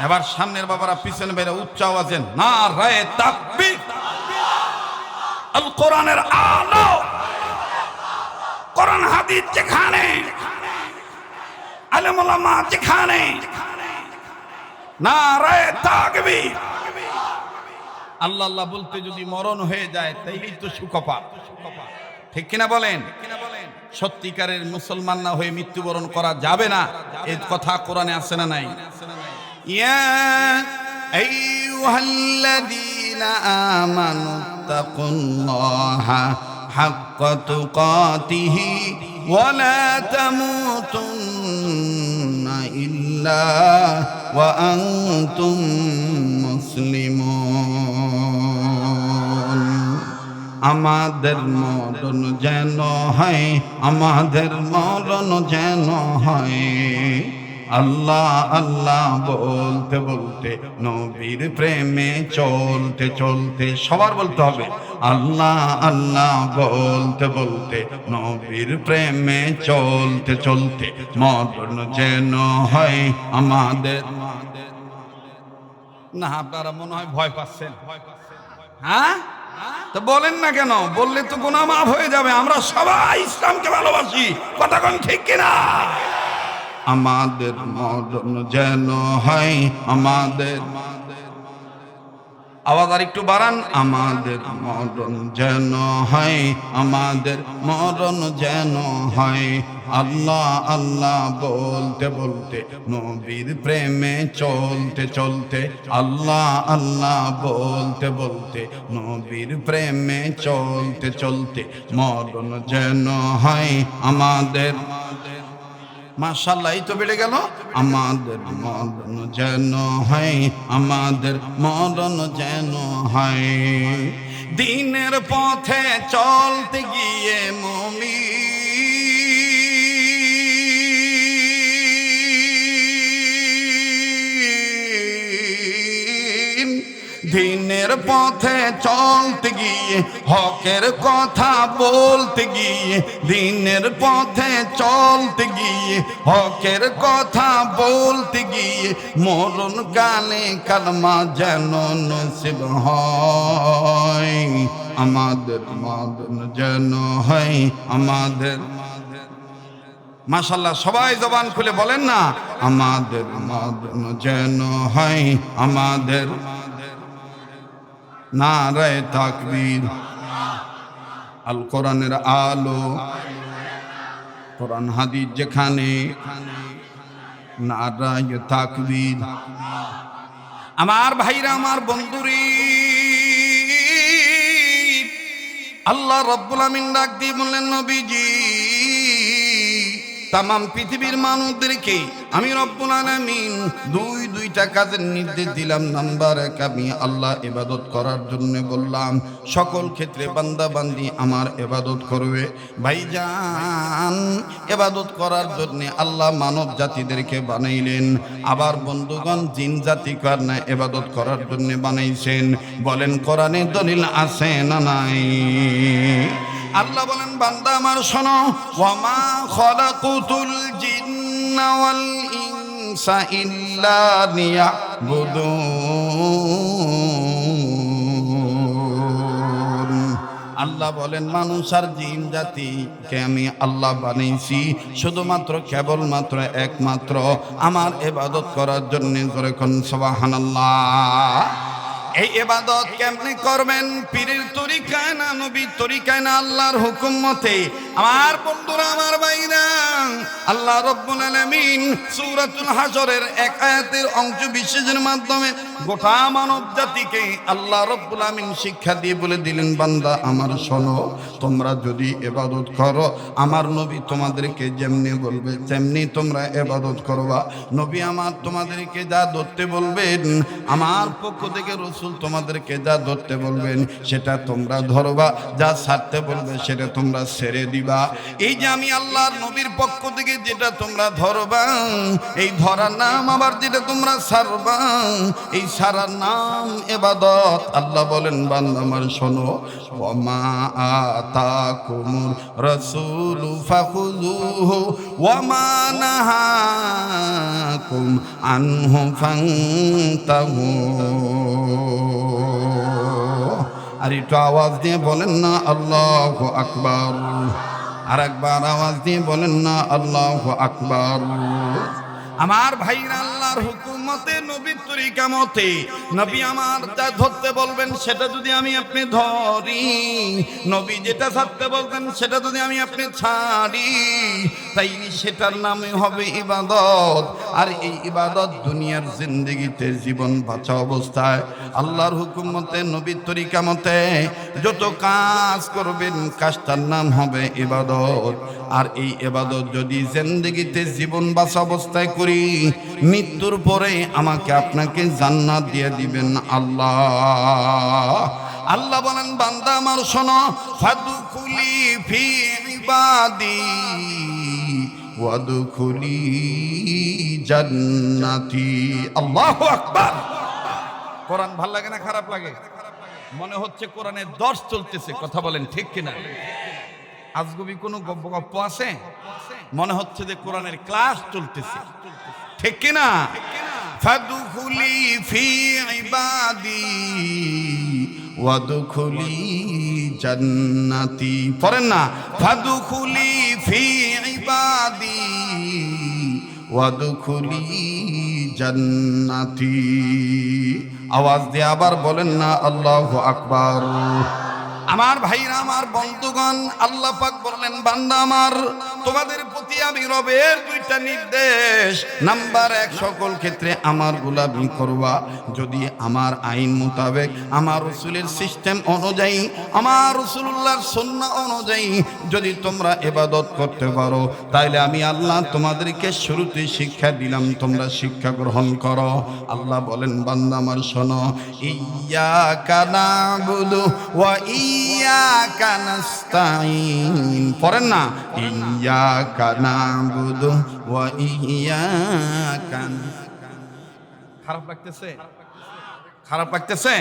এবার সামনের বাবারা পিছনে বাইরে উচ্চ আওয়াজে নারায়ে তাকবীর। আল কোরআনের আলো, কোরআন হাদিস যেখানে, আলেম ওলামা যেখানে, নারায়ে তাকবীর। আল্লাহ আল্লাহ বলতে যদি মরণ হয়ে যায় তাইলেই তো সুকপাল। ঠিক কিনা বলেন? সত্যিকারের মুসলমান না হয়ে মৃত্যুবরণ করা যাবে না, এই কথা কোরআনে আছে না নাই? ইয়া আইয়ুহাল্লাযীনা আমানু তাকুল্লাহা হাক্কা তুকাতিহি ওয়া লা তামুতুন্না ইল্লা ওয়া আনতুম মুসলিমুন। আমাদের মরণ যেন হয়, আমাদের মরণ যেন হয় আল্লাহ আল্লাহ বলতে বলতে, নবীর প্রেমে চলতে চলতে। সবার বলতে হবে আল্লাহ আল্লাহ বলতে বলতে, নবীর প্রেমে চলতে চলতে মরণ যেন হয় আমাদের। না, আপনারা মনে হয় ভয় পাচ্ছেন। হ্যাঁ, তো বলেন না কেন? বললে তো গুনাহ মাফ হয়ে যাবে। আমরা সবাই ইসলামকে ভালোবাসি, কথা কোন ঠিক কিনা? আমাদের মরণ যেন হয় আমাদের, আওয়াজ আর একটু বাড়ান। আমাদের মরণ যেন হয়, আমাদের মরণ যেন হয় আল্লাহ আল্লাহ বলতে বলতে, নবীর প্রেমে চলতে চলতে আল্লাহ আল্লাহ বলতে বলতে, নবীর প্রেমে চলতে চলতে মরণ যেন হয় আমাদের। মাশাআল্লাহ, এই তো বেড়ে গেল। আমাদের মরণ যেন হয়, আমাদের মরণ যেন হয় দ্বীনের পথে চলতে গিয়ে মুমিন। দ্বীনের পথে চলতে গিয়ে, হকের কথা বলতে গিয়ে, দ্বীনের পথে চলতে গিয়ে, হকের কথা বলতে গিয়ে মরণ কালে কালমা যেন নসিব হয় আমাদের মরণ যেন হয় আমাদের। মাশাআল্লাহ, সবাই জবান খুলে বলেন না, আমাদের মরণ যেন হয় আমাদের। নারায়ে তাকবীর। আল কোরআনের আলো, কোরআন হাদিস যেখানে, নারায়ে তাকবীর। আমার ভাইরা, আমার বন্ধুরি, আল্লাহ রাব্বুল আমিন ডাক দিয়ে বললেন, নবীজি তামাম পৃথিবীর মানুষদেরকে আমি রব্বুল আলামিন দুইটা কাজের নির্দেশ দিলাম। নাম্বার 1, আমি আল্লাহ ইবাদত করার জন্য বললাম। সকল ক্ষেত্রে বান্দা বান্দি আমার ইবাদত করবে। ভাইজান, ইবাদত করার জন্য আল্লাহ মানব জাতিদেরকে বানাইলেন, আবার বন্ধুগণ জিন জাতি কারণে ইবাদত করার জন্য বানাইছেন। বলেন কোরআনে দলিল আছে না নাই? আল্লাহ বলেন বান্দা আমার শোনো, ওয়ামা খালাকুতুল জিন্না ওয়াল ইনসা ইল্লা লিয়াবুদুন। আল্লাহ বলেন মানুষ আর জিন জাতিকে আমি আল্লাহ বানাইছি শুধুমাত্র কেবলমাত্র একমাত্র আমার ইবাদত করার জন্য। জোরে কোন সুবহানাল্লাহ। এই ইবাদত কেমনে করবেন? পীরের তরিকায় না, নবীর তরিকায় না, আল্লাহর হুকুম মতে। আমার বন্ধুরা, আমার ভাইরা, আল্লাহ রাব্বুল আলামিন সূরাতুল হাশরের এক আয়াতের অংশ বিশেষের মাধ্যমে গোটা মানব জাতিকে আল্লাহ রাব্বুল আলামিন শিক্ষা দিয়ে বলে দিলেন, বান্দা আমার শোনো, তোমরা যদি ইবাদত করো আমার নবী তোমাদেরকে যেমনি বলবে তেমনি তোমরা ইবাদত করবা। নবী আমার তোমাদেরকে যা ধরতে বলবেন, আমার পক্ষ থেকে রাসূল তোমাদেরকে যা ধরতে বলবেন সেটা তোমরা ধরবা, যা ছাড়তে বলবে সেটা তোমরা ছেড়ে দিবা। এই যে আমি আল্লাহর নবীর পক্ষ থেকে যেটা তোমরা ধরবা, এই ধরার নাম, আবার যেটা তোমরা ছাড়বা এই ছাড়ার নাম ইবাদত। আল্লাহ বলেন বান্দা আমার শোনো, ওয়ামা আতাকুমুর রাসূলু ফাখুযুহু ওয়ামা নাহাকুম আনহু ফান্তাহু। আর একটু আওয়াজ দিয়ে বলেন না আল্লাহু আকবার। আর একবার আওয়াজ দিয়ে বলেন না আল্লাহু আকবার। আমার ভাইরা, আল্লাহর হুকুম মতে, নবীর তরিকা মতে নবী আমার যা ধরতে বলবেন সেটা যদি আমি আপনি ধরি, নবী যেটা ছাড়তে বলবেন সেটা যদি আমি আপনি ছাড়ি, তাই সেটার নামে হবে ইবাদত। আর এই ইবাদত দুনিয়ার জিন্দেগিতে জীবন বাঁচা অবস্থায় আল্লাহর হুকুম মতে, নবীর তরিকা মতে যত কাজ করবেন কাজটার নাম হবে ইবাদত। আর এই ইবাদত যদি জিন্দেগিতে জীবন বাঁচা অবস্থায় করি, মৃত্যুর পরে আমাকে আপনাকে জান্নাত দিয়ে দিবেন আল্লাহ। আল্লাহ বলেন বান্দা আমার শোনো, ফাদখুলি ফি ইবাদি ওয়াদখুলি জান্নাতি। আল্লাহু আকবার। কোরআন ভাল লাগে না খারাপ লাগে? মনে হচ্ছে কোরআনের দর্শ চলতেছে, কথা বলেন ঠিক কিনা? আজগুবি কোনো গপ্প আছে? মনে হচ্ছে যে কোরআনের ক্লাস চলতেছে, ঠিক কিনা? ফাদখুলি ফি ইবাদি ওয়াদখুলি জান্নাতি। পড়েন না, ফাদখুলি ফি ইবাদি ওয়াদখুলি জান্নাতি। আওয়াজ দিয়ে আবার বলেন না আল্লাহু আকবার। আমার ভাইরা, আমার বন্ধুগণ, আল্লাহ পাক বললেন বান্দা আমার, তোমাদের প্রতি আমি রবের দুইটা নির্দেশ। নাম্বার 1, সকল ক্ষেত্রে আমার গোলামি করবা। যদি আমার আইন মোতাবেক, আমার রাসূলের সিস্টেম অনুযায়ী, আমার রাসূলুল্লাহর সুন্নাহ অনুযায়ী যদি তোমরা ইবাদত করতে পারো, তাইলে আমি আল্লাহ তোমাদেরকে শুরুতে শিক্ষা দিলাম, তোমরা শিক্ষা গ্রহণ করো। আল্লাহ বলেন বান্দা আমার শোনো, ইয়্যাকা না'বুদু ওয়া ইয়্যাকা নাস্তাঈন। পড়েন না, ইয়্যাকা না'বুদু ওয়া ইয়্যাকা। খারাপ লাগতেছে? খারাপ লাগতেছে?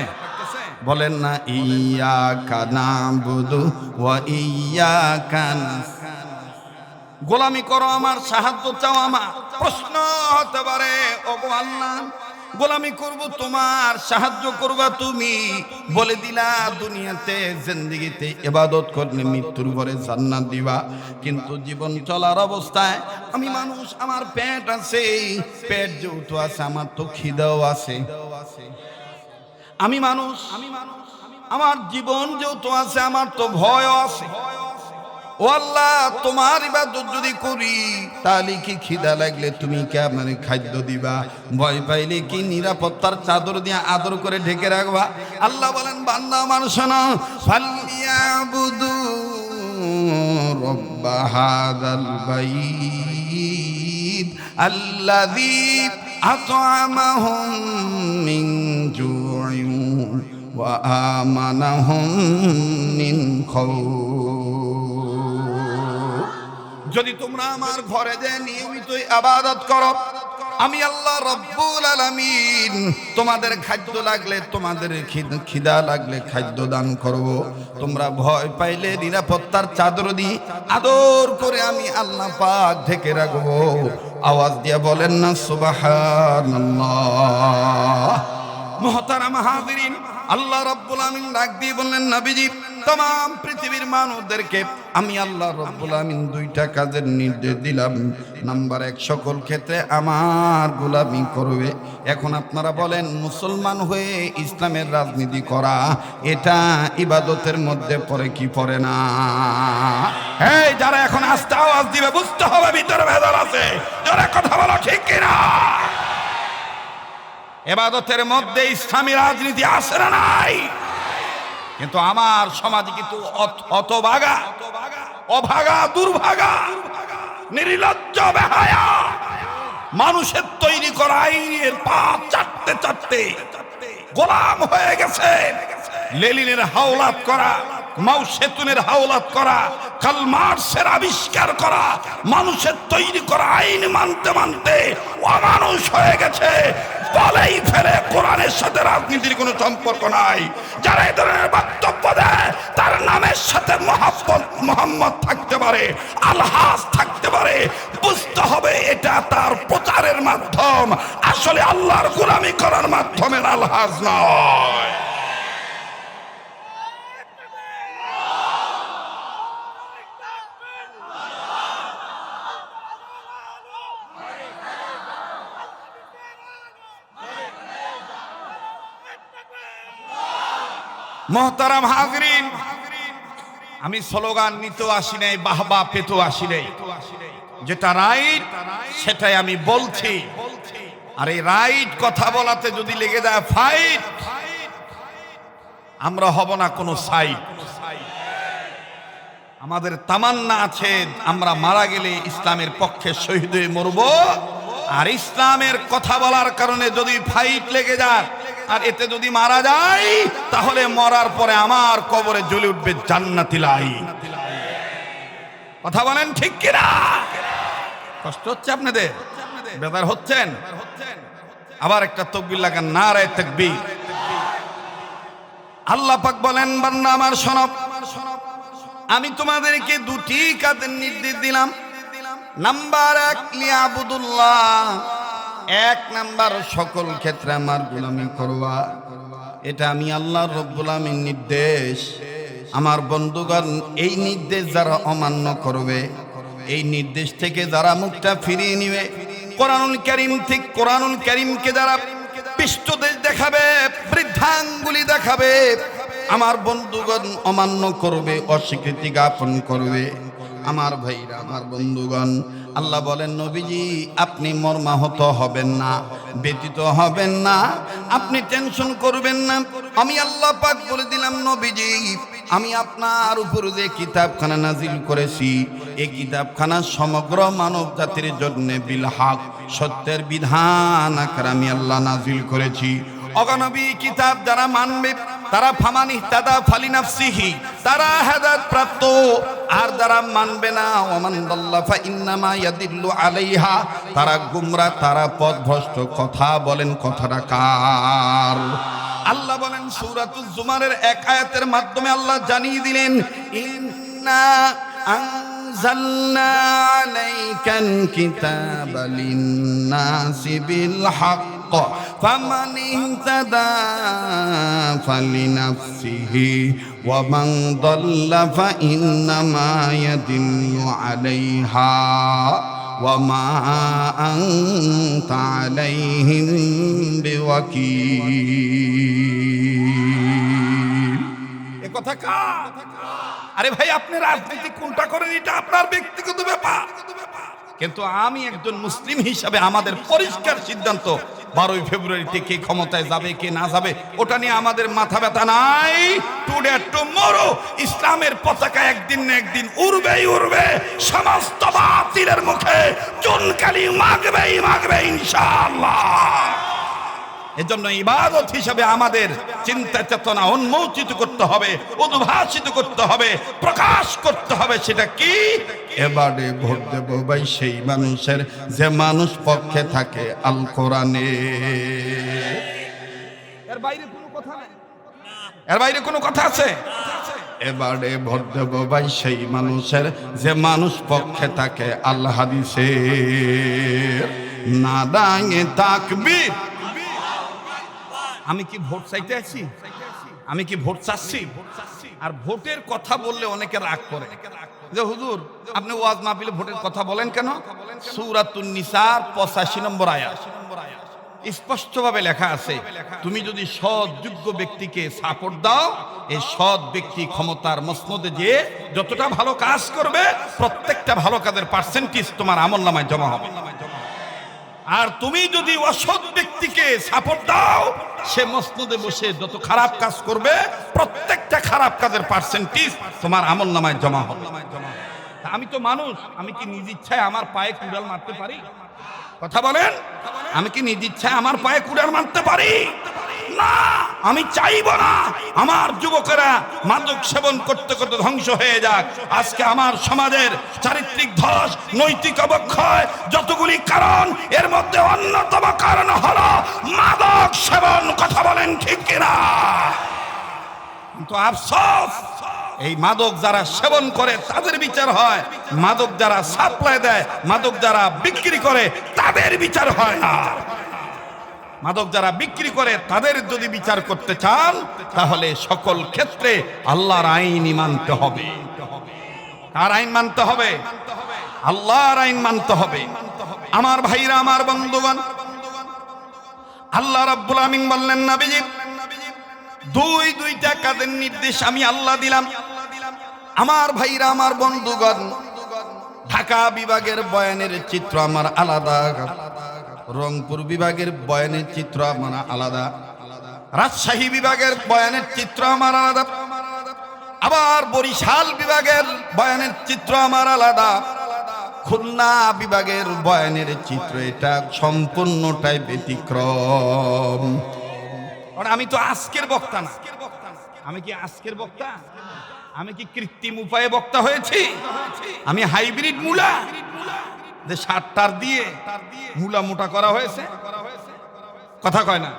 বলেন না, ইয়্যাকা না'বুদু ওয়া ইয়্যাকা নাস্তাঈন। গোলামি করো আমার, সাহায্য চাও আমার। প্রশ্ন হতে পারে, ওগো আল্লাহ, গোলামি করব তোমার, সাহায্য করবা তুমি, বলে দিলা দুনিয়াতে জিন্দেগিতে ইবাদত করলে মৃত্যুর পরে জান্নাত দিবা, কিন্তু জীবন চলার অবস্থায় আমি মানুষ, আমার পেট আছে, পেট যেহেতু আছে আমার তো খিদাও আছে। আমি মানুষ, আমার জীবন যেহেতু আছে আমার তো ভয়ও আছে। ও আল্লাহ, তোমার ইবাদত যদি করি তাহলে কি খিদা লাগলে তুমি কি আমাকে খাদ্য দিবা? ভয় পাইলে কি নিরাপত্তার চাদর দিয়ে আদর করে ঢেকে রাখবা? আল্লাহ বলেন বান্দা আমার শোনো, ফালিয়াবুদু رب هذا البيت الذي أطعمهم من جوع وآمنهم من خوف যদি তোমরা আমার ঘরে যে নিয়মিত ইবাদত করো আমি আল্লাহ রব্বুল আলামিন তোমাদের খাদ্য লাগলে তোমাদের খিদা লাগলে খাদ্য দান করব তোমরা ভয় পাইলে নিরাপত্তার চাদর দিয়ে আদর করে আমি আল্লাহ পাক ঢেকে রাখবো আওয়াজ দিয়ে বলেন না সুবহানাল্লাহ মুহতারাম হাজিরিন আল্লাহ রাব্বুল আমিন ডাক দিয়ে বললেন নবীজি तमाम পৃথিবীর মানুষদেরকে আমি আল্লাহ রাব্বুল আমিন দুইটা কাজের নির্দেশ দিলাম নাম্বার 1 সকল ক্ষেত্রে আমার গোলামি করবে এখন আপনারা বলেন মুসলমান হয়ে ইসলামের রাজনীতি করা এটা ইবাদতের মধ্যে পড়ে কি পড়ে না এই যারা এখন আস্তে আওয়াজ দিবে বুঝতে হবে ভিতরে ভেজাল আছে যারা কথা বলা ঠিক কি না ইবাদতের মধ্যে ইসলামী রাজনীতি আছে না নাই কিন্তু আমার সমাজে কিন্তু অতভাগা অভাগা দুর্ভাগা নির্লজ্জ বেহায়া মানুষের তৈরি করা আইনের পা চাটতে চাটতে গোলাম হয়ে গেছে লেনিনের হাওলাত করা মাও সেতুনের হাওলাত করা কার্ল মার্কসের আবিষ্কার করা মানুষের তৈরি করা আইন মানতে মানতে অমানুষ হয়ে গেছে বলেই ফেলে কোরআনের সাথে রাজনীতির কোনো সম্পর্ক নাই যারা এই ধরনের বক্তব্য দেয় তার নামের সাথে মোহাম্মদ থাকতে পারে আলহাজ থাকতে পারে বুঝতে হবে এটা তার প্রচারের মাধ্যম আসলে আল্লাহর গোলামি করার মাধ্যমে আলহাজ নয় মোহতারাম হাজরিন আমি স্লোগান নিতে আসি নাই বাহবা পেতে আসি নাই যেটা রাইট সেটাই আমি বলছি আর এই রাইট কথা বলাতে যদি লেগে যায় ফাইট আমরা হব না কোনো সাইড আমাদের তামান্না আছে আমরা মারা গেলে ইসলামের পক্ষে শহীদ হয়ে মরব আর ইসলামের কথা বলার কারণে যদি ফাইট লেগে যায় আর এতে যদি মারা যায় তাহলে মরার পরে আমার কবরে জ্বলে উঠবে জান্নাতি লাইট কথা বলেন ঠিক কি না কষ্ট হচ্ছে আপনাদের বেজার হচ্ছেন আবার একটা তাকবীর লাগান নারায়ে তাকবীর আল্লাহ পাক বলেন বান্দা আমার শোনো আমি তোমাদেরকে দুটি কাজের নির্দেশ দিলাম নাম্বার 1 লিয়াবুদুল্লাহ এক নাম্বার সকল ক্ষেত্রে আমার গোলামি করবা এটা আমি আল্লাহ রব্বুল আমিন নির্দেশ আমার বন্ধুগণ এই নির্দেশ যারা অমান্য করবে এই নির্দেশ থেকে যারা মুখটা ফিরিয়ে নিবে কোরআনুল কারীম ঠিক কোরআনুল কারীমকে যারা পৃষ্ঠদেশ দেখাবে বৃদ্ধাঙ্গুলি দেখাবে আমার বন্ধুগণ অমান্য করবে অস্বীকৃতি জ্ঞাপন করবে আমার ভাইরা আমার বন্ধুগণ আল্লাহ বলেন নবীজি আপনি মর্মাহত হবেন না ব্যতীত হবেন না আপনি টেনশন করবেন না আমি আল্লাহ পাক বলে দিলাম নবীজি আমি আপনার উপর যে কিতাবখানা নাজিল করেছি এই কিতাবখানা সমগ্র মানব জাতির জন্য বিল হক সত্যের বিধান আকারে আমি আল্লাহ নাজিল করেছি অগনবী কিতাব যারা মানবে তারা ফামানি তাদা ফালি নাফসিহি তারা হেদায়েত প্রাপ্ত আর যারা মানবে না ওমান দাল্লা ফা ইন্নামা ইয়াদিল্লু আলাইহা তারা গুমরাহ তারা পথভ্রষ্ট কথা বলেন কথাটা কার আল্লাহ বলেন সূরাতুজ জুমারের এক আয়াতের মাধ্যমে আল্লাহ জানিয়ে দিলেন ইন্না আনজালনা আলাইকাল কিতাবা লিন-নাসি বিল হক فمن اهتدى فلنفسه ومن ضل فإنما يضل عليها وما أنت عليهم بوكيل কথা কার আরে ভাই আপনি রাজনীতি কোনটা করেন এটা আপনার ব্যক্তিগত ব্যাপার কিন্তু আমি একজন মুসলিম হিসাবে আমাদের পরিষ্কার সিদ্ধান্ত 12ই ফেব্রুয়ারিতে কে ক্ষমতায় যাবে কে না যাবে ওটা নিয়ে আমাদের মাথা ব্যথা নাই। টুডে টুমরো ইসলামের পতাকা একদিন না একদিন উড়বেই উড়বে, সমস্ত বাতিলের মুখে চুনকালি মাগবেই মাগবে ইনশাআল্লাহ। এজন্য ইবাদত হিসাবে আমাদের চিন্তা চেতনা উন্মোচিত করতে হবে, উদ্ভাসিত করতে হবে, প্রকাশ করতে হবে। সেটা কি? এবারে ভোট দেব ভাই সেই মানুষের যে মানুষ পক্ষে থাকে আল কোরআনে। এর বাইরে কোনো কথা নেই, এর বাইরে কোনো কথা আছে? এবারে ভোট দেব ভাই সেই মানুষের যে মানুষ পক্ষে থাকে আল্লাহ হাদিসের। নাদায়ে তাকবীর। আমি কি ভোট চাইতে আছি? আমি কি ভোট চাচ্ছি? আর ভোটের কথা বললে অনেকে রাগ করে যে হুজুর আপনি ওয়াজ মাহফিলে ভোটের কথা বলেন কেন? সূরাতুন নিসার 85 নম্বর আয়াত স্পষ্টভাবে লেখা আছে, তুমি যদি সৎ যোগ্য ব্যক্তিকে সাপোর্ট দাও, এই সৎ ব্যক্তি ক্ষমতার মসনদে যে যতটা ভালো কাজ করবে প্রত্যেকটা ভালো কাজের পার্সেন্টেজ তোমার আমলনামায় জমা হবে। আর তুমি যদি অসৎ ব্যক্তিকে সাপোর্ট দাও, সে মসনদে বসে যত খারাপ কাজ করবে প্রত্যেকটা খারাপ কাজের পার্সেন্টেজ তোমার আমলনামায় জমা হবে। আমি তো মানুষ, আমি কি নিজ ইচ্ছায় আমার পায়ে কুড়াল মারতে পারি? কথা বলেন, আমি কি নিজ ইচ্ছায় আমার পায়ে কুড়াল মারতে পারি? না, আমি চাইবো না আমার যুবকেরা মাদক সেবন করতে করতে ধ্বংস হয়ে যাক। আজকে আমার সমাজের চারিত্রিক ধস, নৈতিক অবক্ষয় যতগুলি কারণ, এর মধ্যে অন্যতম কারণ হলো মাদক সেবন। কথা বলেন ঠিক কিনা? কিন্তু আফসোস, এই মাদক যারা সেবন করে তাদের বিচার হয়, মাদক যারা সাপ্লাই দেয়, মাদক যারা বিক্রি করে তাদের বিচার হয় না। মাদক যারা বিক্রি করে তাদের যদি বিচার করতে চান তাহলে সকল ক্ষেত্রে আল্লাহর আইনই মানতে হবে। কার আইন মানতে হবে? আল্লাহর আইন মানতে হবে। আমার ভাইরা, আমার বন্ধুগণ, আল্লাহ রাব্বুল আমিন বললেন, নবীজি দুইটা কাজের নির্দেশ আমি আল্লাহ দিলাম। আমার ভাইরা, আমার বন্ধুগণ, ঢাকা বিভাগের বয়ানের চিত্র আমার আলাদা, রংপুর বিভাগের বয়ানের চিত্র আমার আলাদা, রাজশাহী বিভাগের বয়ানের চিত্র আমার আলাদা, আবার বরিশাল বিভাগের বয়ানের চিত্র আমার আলাদা, খুলনা বিভাগের বয়ানের চিত্র এটা সম্পূর্ণটাই ব্যতিক্রম। আমি তো আজকের বক্তা না। আমি কি আজকের বক্তা? আমি কি কৃত্রিম উপায়ে বক্তা হয়েছি? আমি হাইব্রিড মূলা যে সারটার দিয়ে মূলা মোটা করা হয়েছে? কথা কয় না।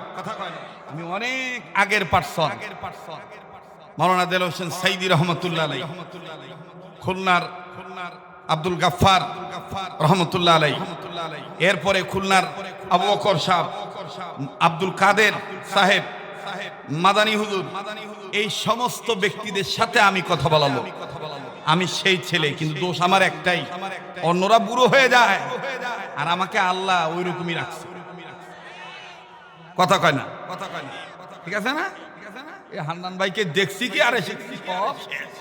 আমি অনেক আগের পার্সন, মাওলানা দেলোয়ার হোসেন সাইদি রহমতুল্লাহ আলাইহি, খুলনার আব্দুল গাফফার রহমতুল্লাহ আলাইহি, এরপরে খুলনার আবু বকর সাহেব, আব্দুল কাদের সাহেব, মাদানী হুজুর, এই সমস্ত ব্যক্তিদের সাথে আমি কথা বলালো। আমি সেই ছেলে, কিন্তু দোষ আমার একটাই, অন্যরা বুড়ো হয়ে যায় আর আমাকে আল্লাহ ওই রকমই রাখছে। কথা কয় না? ঠিক আছে না? এই হান্নান ভাইকে দেখছি কি আর এসেছি সব শেষ,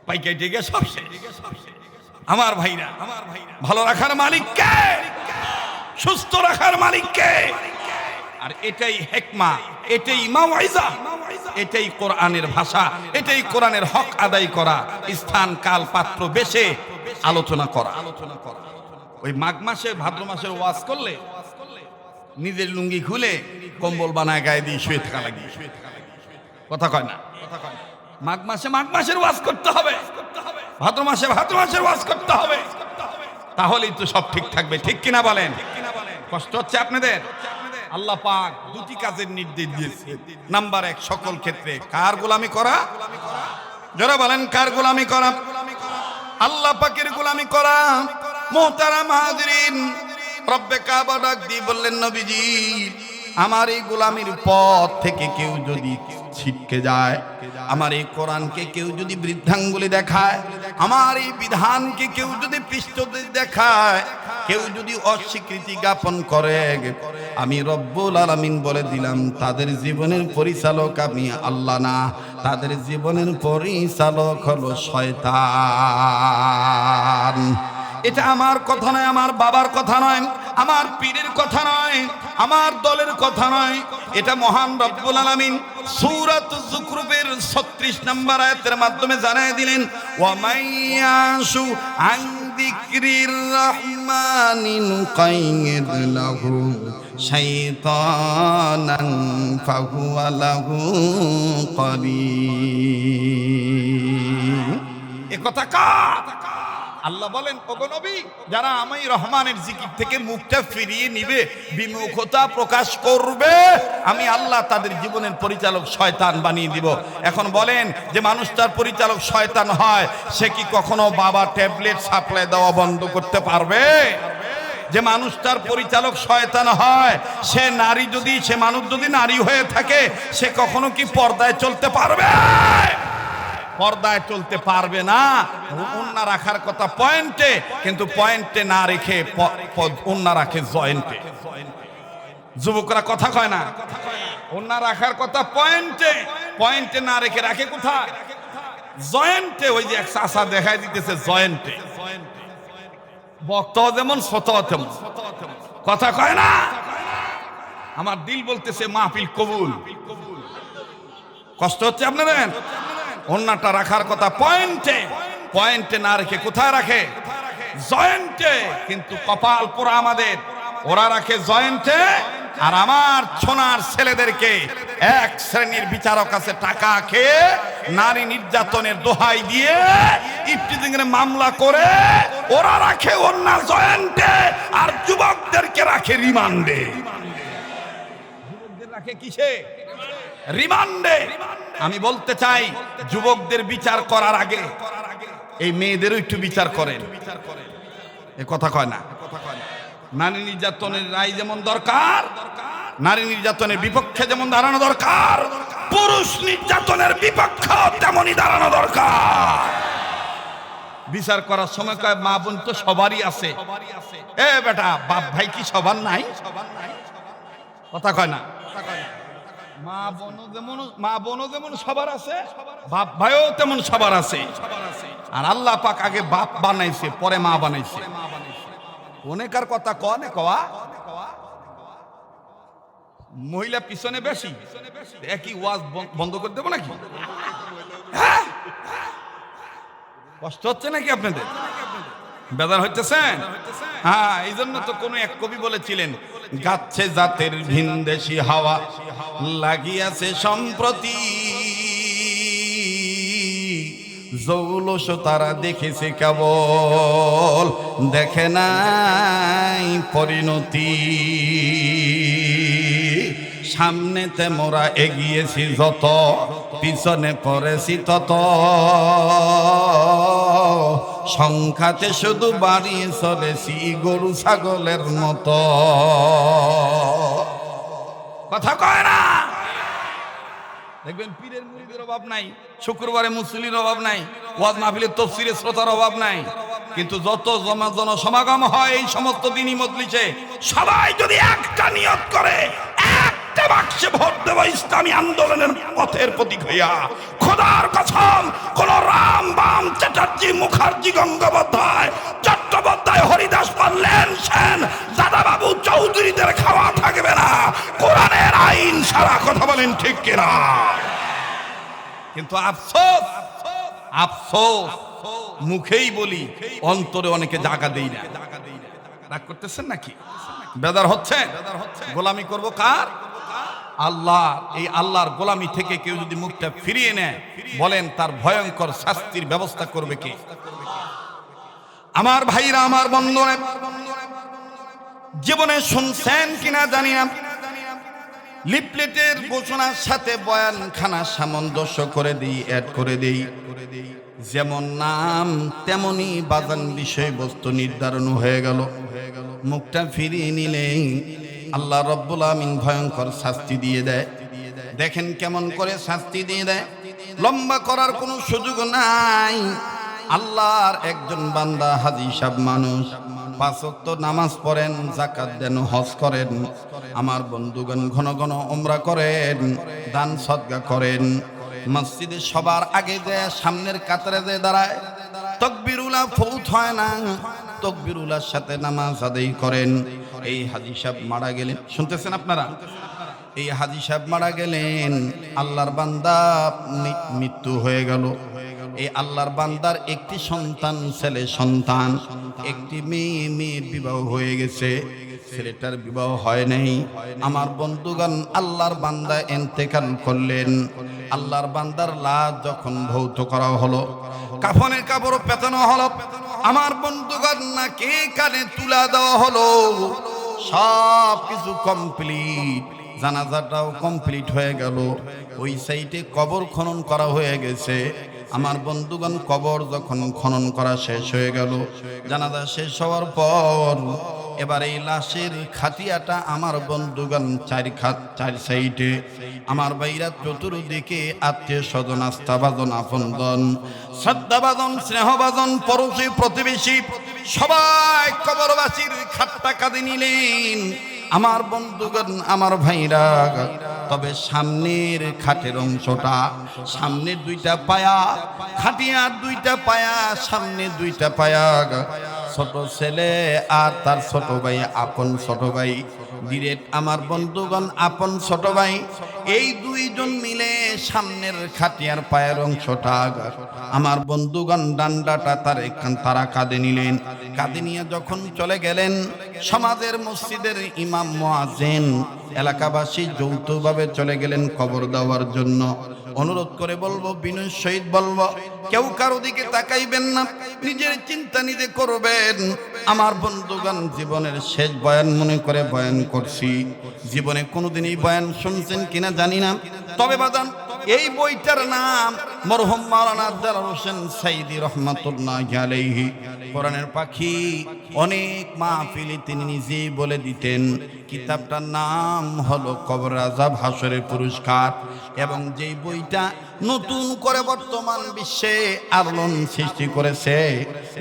পাইকাই টেকে সব শেষ। আমার ভাইরা, ভালো রাখার মালিক কে? সুস্থ রাখার মালিক কে? আর এটাই হিকমা, এটাই মাওয়াইজা, এটাই কোরআনের ভাষা, এটাই কোরআনের হক আদায় করা, স্থান কাল পাত্র বেশে আলোচনা করা। ওই মাঘ মাসে ভাদ্র মাসের ওয়াজ করলে নিজের লুঙ্গি খুলে কম্বল বানায় গায়ে দিয়ে শুয়ে থাকা লাগে। কথা কয় না? মাঘ মাসের ওয়াজ করতে হবে, ভাদ্র মাসের ওয়াজ করতে হবে, তাহলেই তো সব ঠিক থাকবে। ঠিক কিনা বলেন? কষ্ট হচ্ছে আপনাদের? আল্লাহ পাক দুটি কাজের নির্দেশ দিয়েছে। নাম্বার 1, সকল ক্ষেত্রে কার গোলামি করা? যারা বলেন কার গোলামি করা? আল্লাহ পাকের গোলামি করা। মুহতারাম হাজিরিন, রব্বে কাবা ডাক দিয়ে বললেন, নবীজি আমার এই গোলামির পথ থেকে কেউ যদি ছিটকে যায়, আমার এই কোরআনকে কেউ যদি বৃদ্ধাঙ্গুলি দেখায়, আমার এই বিধানকে কেউ যদি পৃষ্ঠ দেখায়, কেউ যদি অস্বীকৃতি জ্ঞাপন করে, আমি রব্বুল আলামিন বলে দিলাম তাদের জীবনের পরিচালক আমি আল্লাহ না, তাদের জীবনের পরিচালক হলো শয়তান। এটা আমার কথা নয়, আমার বাবার কথা নয়, আমার পীরের কথা নয়, আমার দলের কথা নয়, এটা মহান রব্বুল আলামিন সূরাত যুখরুফের 36 নম্বর আয়াতের মাধ্যমে জানায় দিলেন, ওয়া মাইয়াশু আন যিকরির রাহমানি নুকাইয়িদ লাহু শাইতানান ফাহুয়া লাহু কারীন। এ কথা কার? আল্লাহ বলেন, ওগো নবী, যারা আমি রহমানের জিকির থেকে মুখটা ফিরিয়ে নিবে, বিমুখতা প্রকাশ করবে, আমি আল্লাহ তাদের জীবনের পরিচালক শয়তান বানিয়ে দিব। এখন বলেন, যে মানুষ তার পরিচালক শয়তান হয়, সে কি কখনো বাবা ট্যাবলেট সাপ্লাই দেওয়া বন্ধ করতে পারবে? যে মানুষ তার পরিচালক শয়তান হয়, সে নারী যদি, সে মানুষ যদি নারী হয়ে থাকে, সে কখনো কি পর্দায় চলতে পারবে? পর্দায় চলতে পারবে না। ওন্না রাখার কথা পয়েন্টে, কিন্তু পয়েন্টে না রেখে ওন্না রাখে জয়েন্টে। যুবকরা কথা কয় না, ওন্না রাখার কথা পয়েন্টে, পয়েন্টে না রেখে রাখে কোথায়? জয়েন্টে। ওই যে এক চাচা দেখাই দিতেছে জয়েন্টে। বক্তাও যেমন শ্রোতাও তেমন, কথা কয় না। আমার দিল বলতেছে মাহফিল কবুল। কষ্ট হচ্ছে আপনাদের? ওন্নাটা রাখার কথা পয়েন্টে, পয়েন্টে না রেখে কোথায় রাখে? জয়েন্টে। কিন্তু কপাল পোড়া আমাদের, ওরা রাখে জয়েন্টে, আর আমার ছোনার ছেলেদেরকে এক শ্রেণীর বিচারক আছে টাকা খেয়ে নারী নির্যাতনের দোহাই দিয়ে ইফতিজিং এর মামলা করে ওরা রাখে ওন্না জয়েন্টে, আর যুবকদেরকে রাখে রিমান্ডে। যুবকদের রাখে কিসে? রিমান্ডে। আমি বলতে চাই, যুবকদের বিচার করার আগে এই মেয়েদেরও একটু বিচার করেন। এ কথা কয় না। নারী নির্যাতনের রায় যেমন দরকার, নারী নির্যাতনের বিপক্ষে যেমন দাঁড়ানো দরকার, পুরুষ নির্যাতনের বিপক্ষে তেমনই দাঁড়ানো দরকার। বিচার করার সময় কয়, মা বোন তো সবারই আছে। এ বেটা, বাপ ভাই কি সবার নাই? কথা কয় না। মা বোনও যেমন সবার আছে, বাপ ভাইও তেমন সবার আছে। আর আল্লাহ পাক আগে বাপ বানাইছে, পরে মা বানাইছে। অনেকার কথা কনে কওয়া, মহিলা পিছনে বেশি, একই ওয়াজ বন্ধ করে দেবো নাকি? হ্যাঁ, কষ্ট হচ্ছে নাকি আপনাদের? বেজার হইতেছেন? হ্যাঁ, এই জন্য তো কোন এক কবি বলেছিলেন, গাচ্ছে জাতের ভিনদেশি হাওয়া লাগিয়াছে সম্প্রতি, জৌলস তারা দেখেছে কেবল, দেখে নাই পরিণতি। সামনেতে মোরা এগিয়েছি যত, পিছনে পড়েছি তত, সংখ্যাতে শুধু বাড়িয়ে চলেছি গরু ছাগলের মতো। কথা কয় না। দেখবেন পীরের মুরিদের অভাব নাই, শুক্রবারে মুসল্লির অভাব নাই, ওয়াজ মাহফিলের তাফসীরে শ্রোতার অভাব নাই, কিন্তু যত সমাগম হয় এই সমস্ত দিনই মজলিসে, সবাই যদি একটা নিয়ত করে, একটা বাক্সে ভোট দেব ইসলামী আন্দোলনের পথের প্রতীক হইয়া, খোদার কসম কোন রাম বাম চ্যাটার্জি মুখার্জি গঙ্গোপাধ্যায় চট্টোপাধ্যায় হরিদাস পাল্লেন সেন দাদাবাবু চৌধুরীদের খাওয়া থাকবে না। কোরআনের আইন সারা। কথা বলেন ঠিক কিনা? কিন্তু আফসোস, আফসোস মুখেই বলি, অন্তরে অনেকে জায়গা দেই না। রাগ করতেছেন নাকি? বেদার হচ্ছে? গোলামি করব কার? আল্লাহ। এই আল্লাহর গোলামি থেকে কেউ যদি মুখটা ফিরিয়ে নেয়, বলেন তার ভয়ঙ্কর শাস্তির ব্যবস্থা করবে কে? আমার ভাইরা, আমার বন্ধুরা, জীবনে শুনছেন কিনা জানি না, লিফলেটের ঘোষণার সাথে বয়ানখানা সামঞ্জস্য করে দিই, অ্যাড করে দিই। যেমন নাম তেমনি বাজান বিষয়বস্তু নির্ধারণ হয়ে গেল। মুখটা ফিরিয়ে নিলেই আল্লাহ রব্বুল আমিন ভয়ঙ্কর শাস্তি দিয়ে দেয়। দেখেন কেমন করে শাস্তি দিয়ে দেয়। লম্বা করার কোনো সুযোগ নাই। আল্লাহর একজন বান্দা হাজী সাহেব মানুষ, 5 ওয়াক্ত নামাজ পড়েন, যাকাত দেন, হজ করেন, আমার বন্ধুগণ ঘন ঘন উমরা করেন, দান সদকা করেন, মসজিদে সবার আগে যে সামনের কাতারে যে দাঁড়ায়, তাকবীরুল্লাহ ফৌত হয় না, তাকবীরুল্লাহর সাথে নামাজ আদায় করেন। এই হাজী সাহেব মারা গেলেন, শুনতেছেন আপনারা? এই হাজী সাহেব মারা গেলেন, আল্লাহর বান্দা মৃত্যু হয়ে গেল। এই আল্লাহর বান্দার একটি সন্তান, ছেলে সন্তান, একটি মেয়ের বিবাহ হয়ে গেছে, ছেলেটার বিবাহ হয় নাই। আমার বন্ধুগণ, আল্লাহর বান্দা ইন্তেকাল করলেন। আল্লাহর বান্দার লাশ যখন ভৌত করা হলো, কাফনের কাপড় পেতানো হলো, আমার বন্ধুগণ নাকে কানে তুলা দেওয়া হলো, সব কিছু কমপ্লিট, জানাজাটাও কমপ্লিট হয়ে গেল। ওই সাইডে কবর খনন করা হয়ে গেছে। আমার বন্ধুগণ, কবর যখন খনন করা শেষ হয়ে গেল, জানাজা শেষ হওয়ার পর এবার এই লাশের খাটিয়াটা আমার বন্ধুগণ চার সাইডে, আমার বাইরা চতুর্দিকে আত্মীয় স্বজন, আস্থাভাজন, আপনজন, শ্রদ্ধাভাজন, স্নেহভাজন, পড়োশী, প্রতিবেশী সবাই কবরবাসীর খাটটা কাঁধে নিলেন। আমার বন্ধুগণ, আমার ভাইরা, তবে সামনের খাটের অংশটা, সামনের দুইটা পায়া, খাটিয়ার দুইটা পায়া, সামনে দুইটা পায়া, ছোট ছেলে আর তার ছোট ভাই, আপন ছোট ভাই, ডিরেক্ট আমার বন্ধুগণ আপন ছোট ভাই, এই দুইজন মিলে সামনের খাটিয়ার পায়ের অংশটা, আমার বন্ধুগণ ডান্ডাটা তারা কাঁধে নিলেন। কাঁধে নিয়ে যখন চলে গেলেন, সমাজের মসজিদের ইমাম মুয়াজ্জিন, এলাকাবাসী যৌথভাবে চলে গেলেন কবর দেওয়ার জন্য। অনুরোধ করে বলবো, বিনয় সহিত বলবো, কেউ কারো দিকে তাকাইবেন না, নিজের চিন্তা নিজে করবেন। আমার বন্ধুগণ, জীবনের শেষ বয়ান মনে করে বয়ান করছি। জীবনে কোনোদিনই বয়ান শুনছেন কিনা জানি না, তবে বাদান এই বইটার নাম মরহুম মাওলানা দেলাওয়ার হোসেন সাইদী রহমাতুল্লাহি আলাইহি। কোরআনের পাখি, অনেক মাহফিলে তিনি নিজেই বলে দিতেন, কিতাবটার নাম হলো কবর আযাব হাসরের পুরস্কার। এবং যেই বইটা নতুন করে বর্তমান বিশ্বে আলোড়ন সৃষ্টি করেছে,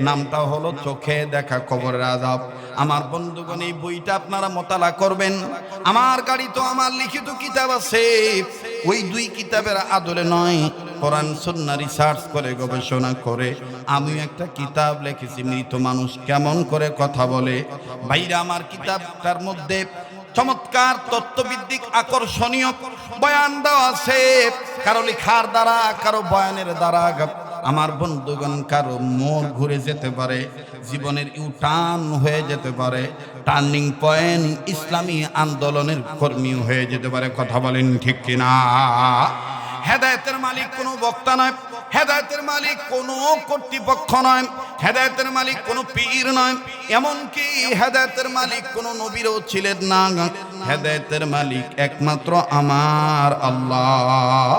নামটা হলো চোখে দেখা কবরের আযাব। আমার বন্ধুগণ, এই বইটা আপনারা মোতালা করবেন। আমার গাড়ি তো আমার লিখিত কিতাব আছে, ওই দুই কিতাবের আদলে নয়, কোরআন সুন্নাহ রিসার্চ করে গবেষণা করে আমিও একটা কিতাব লিখেছি, মৃত মানুষ কেমন করে কথা বলে। ভাইরা আমার, কিতাবটার মধ্যে চমৎকার তত্ত্বভিত্তিক আকর্ষণীয় বয়ান দেওয়া আছে, কারো লেখার দ্বারা, কারো বয়ানের দ্বারা আমার বন্ধুগণ কারো মোড় ঘুরে যেতে পারে, জীবনের ইউটার্ন হয়ে যেতে পারে, টার্নিং পয়েন্ট ইসলামী আন্দোলনের কর্মী হয়ে যেতে পারে। কথা বলেন ঠিক কিনা? হেদায়েতের মালিক কোনো বক্তা নয়, হেদায়েতের মালিক কোনো কর্তৃপক্ষ নয়, হেদায়েতের মালিক কোনো পীর নয়, এমনকি হেদায়েতের মালিক কোনো নবীরও ছিলেন না। হেদায়েতের মালিক একমাত্র আমার আল্লাহ।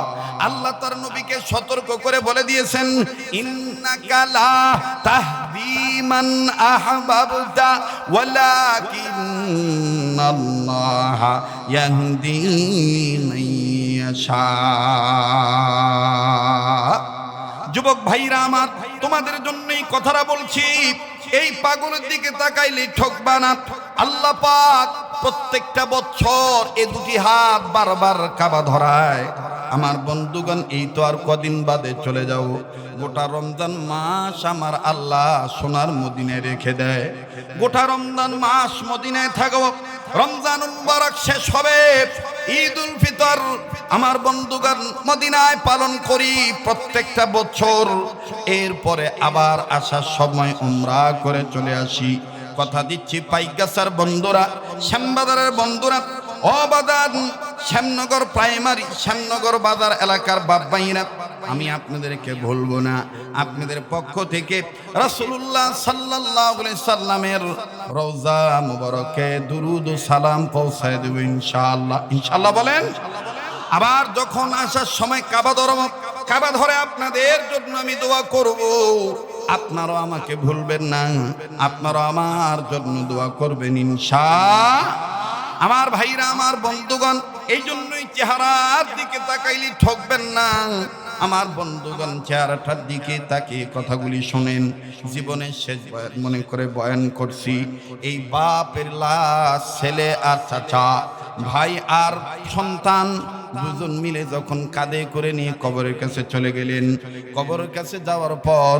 আল্লাহ তার নবীকে সতর্ক করে বলে দিয়েছেন, ইন্নাকা লা তাহদি মান আহবাবতা ওয়ালাকিন্নাল্লাহ ইয়াহদি মান ইয়াশা। যুবক ভাইরা আমার, তোমাদের জন্যই কথাটা বলছি। এই পাগলের দিকে তাকাইলে ঠকবা না। আল্লাহ পাক প্রত্যেকটা বছর এ দুটি হাত বারবার কাবা ধরায়। আমার বন্ধুগণ, এই তো আর কদিন বাদে চলে যাও, গোটা রমজান মাস আমার আল্লাহ সোনার মদিনায় রেখে দেয়। গোটা রমজান মাস মদিনায় থাকবো, রমজানুল মুবারক শেষ হবে, ঈদুল ফিতর আমার বন্ধুগণ মদিনায় পালন করি প্রত্যেকটা বছর। এরপরে আবার আসার সময় উমরা করে চলে আসি। কথা দিচ্ছি, পাইগাছার বন্ধুরা, শ্যামবাজারের বন্ধুরা, অবাদান শ্যামনগর প্রাইমারি, শ্যামনগর বাজার এলাকার বাপ্পাইরা, আমি আপনাদেরকে ভুলবো না। আপনাদের পক্ষ থেকে রাসূলুল্লাহ সাল্লাল্লাহু আলাইহি সাল্লামের রওজা মুবারকে দুরুদ ও সালাম পৌঁছায় দেব ইনশাআল্লাহ। ইনশাআল্লাহ বলেন। আবার যখন আসার সময় কাবা ধরে আপনাদের জন্য আমি দোয়া করব। আপনারাও আমাকে ভুলবেন না, আপনারা আমার জন্য দোয়া করবেন ইনশাআল্লাহ। আমার ভাইরা, আমার বন্ধুগণ, এই জন্যই চেহারার দিকে তাকাইলে ঠকবেন না। আমার বন্ধুগণ, চেহারাটার দিকে তাকিয়ে কথাগুলি শোনেন। জীবনের শেষ বয়ান মনে করে বয়ান করছি। এই বাপের লাশ, ছেলে আর চাচা, ভাই আর সন্তান, দুজন মিলে যখন কাঁধে করে নিয়ে কবরের কাছে চলে গেলেন, কবরের কাছে যাওয়ার পর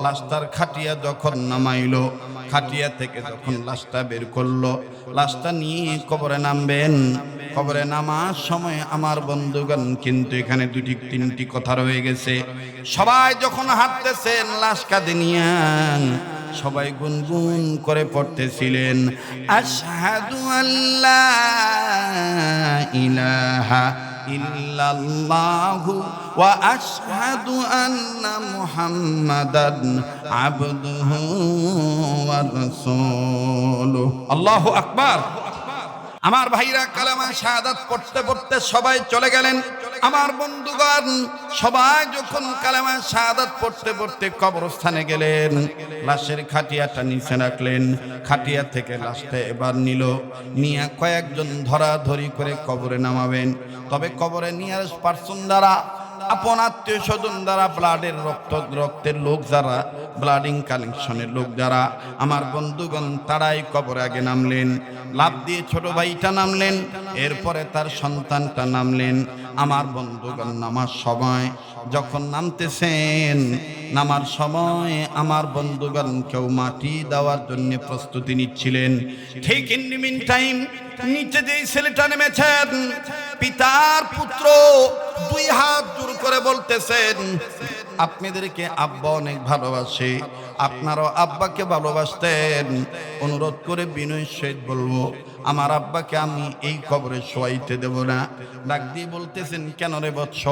লাশটার খাটিয়া যখন নামাইলো, খাটিয়া থেকে যখন লাশটা বের করলো, লাশটা নিয়ে কবরে নামবেন। কবরে নামার সময় আমার বন্ধুগণ কিন্তু এখানে দুটি তিনটি কথা রয়ে গেছে। সবাই যখন হাঁটতেছেন লাশ কাঁধে নিয়ে, সবাই গুনগুন করে পড়তেছিলেন, আশহাদু আল্লা ইলাহা ইল্লাল্লাহু ওয়া আশহাদু আন্না মুহাম্মাদান আবদুহু ওয়া রাসূলুহু। আল্লাহু আকবার। আমার ভাইরা কালেমা শাহাদাত পড়তে পড়তে সবাই চলে গেলেন। আমার বন্ধুগণ সবাই যখন কালেমা শাহাদাত পড়তে পড়তে কবরস্থানে গেলেন, লাশের খাটিয়াটা নিচে রাখলেন, খাটিয়া থেকে লাশটা এবার নিয়ে কয়েকজন ধরাধরি করে কবরে নামাবেন। তবে কবরে নিয়ে পার্সন দ্বারা, আপন আত্মীয় স্বজন দ্বারা, ব্লাডের রক্তের লোক যারা, ব্লাডিং কালেকশনের লোক যারা, আমার বন্ধুগণ তারাই কবরে আগে নামলেন। লাফ দিয়ে ছোট ভাইটা নামলেন, এরপরে তার সন্তানটা নামলেন। আমার বন্ধুগণ নামার সময় যখন নামতেছেন, নামার সময় আমার বন্ধুগণ কেউ মাটি দেওয়ার জন্য প্রস্তুতি নিচ্ছিলেন। ঠিক ইন দি মিন টাইম নিচে যেই ছেলেটা নেমেছেন, পিতার পুত্র দুই হাত জোর করে বলতেছেন, আপনাদেরকে আব্বা অনেক ভালোবাসে, আপনারও আব্বাকে ভালোবাসতেন। অনুরোধ করে বিনয়ের সহিত বলবো, আমার আব্বাকে আমি এই কবরে শোয়াইতে দেব না। ডাক দিয়ে বলতেছেন, কেন রে বৎস?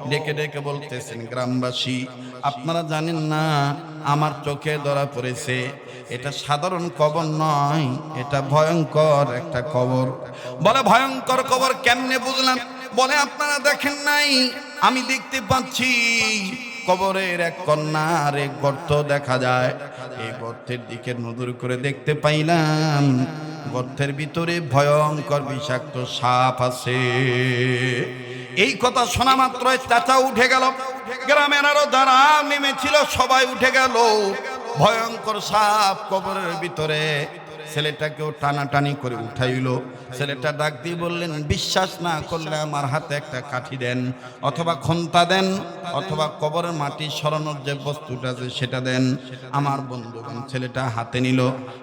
ডেকে ডেকে বলতেছেন, গ্রামবাসী আপনারা জানেন না, আমার চোখে ধরা পড়েছে এটা সাধারণ কবর নয়, এটা ভয়ঙ্কর একটা কবর। বলে, ভয়ঙ্কর কবর কেমনে বুঝলাম? বলে, আপনারা দেখেন নাই? আমি দেখতে পাচ্ছি কবরের এক কন্যার এক গর্ত দেখা যায়। এই গর্তের দিকে নজর করে দেখতে পাইলাম গর্তের ভিতরে ভয়ঙ্কর বিষাক্ত সাপ আছে। এই কথা শোনা মাত্র চাচা উঠে গেল, গ্রামের আরো যারা নেমেছিল সবাই উঠে গেল। ভয়ঙ্কর সাপ কবরের ভিতরে। ছেলেটাকেও টানাটানি করে উঠাইল। ছেলেটা ডাক দিয়ে বললেন, বিশ্বাস না করলে আমার হাতে একটা কাঠি দেন, অথবা খন্তা দেন, অথবা কবরের মাটি সরানোর যে বস্তুটা আছে সেটা দেন। আমার বন্ধুগণ ছেলেটা হাতে নিল।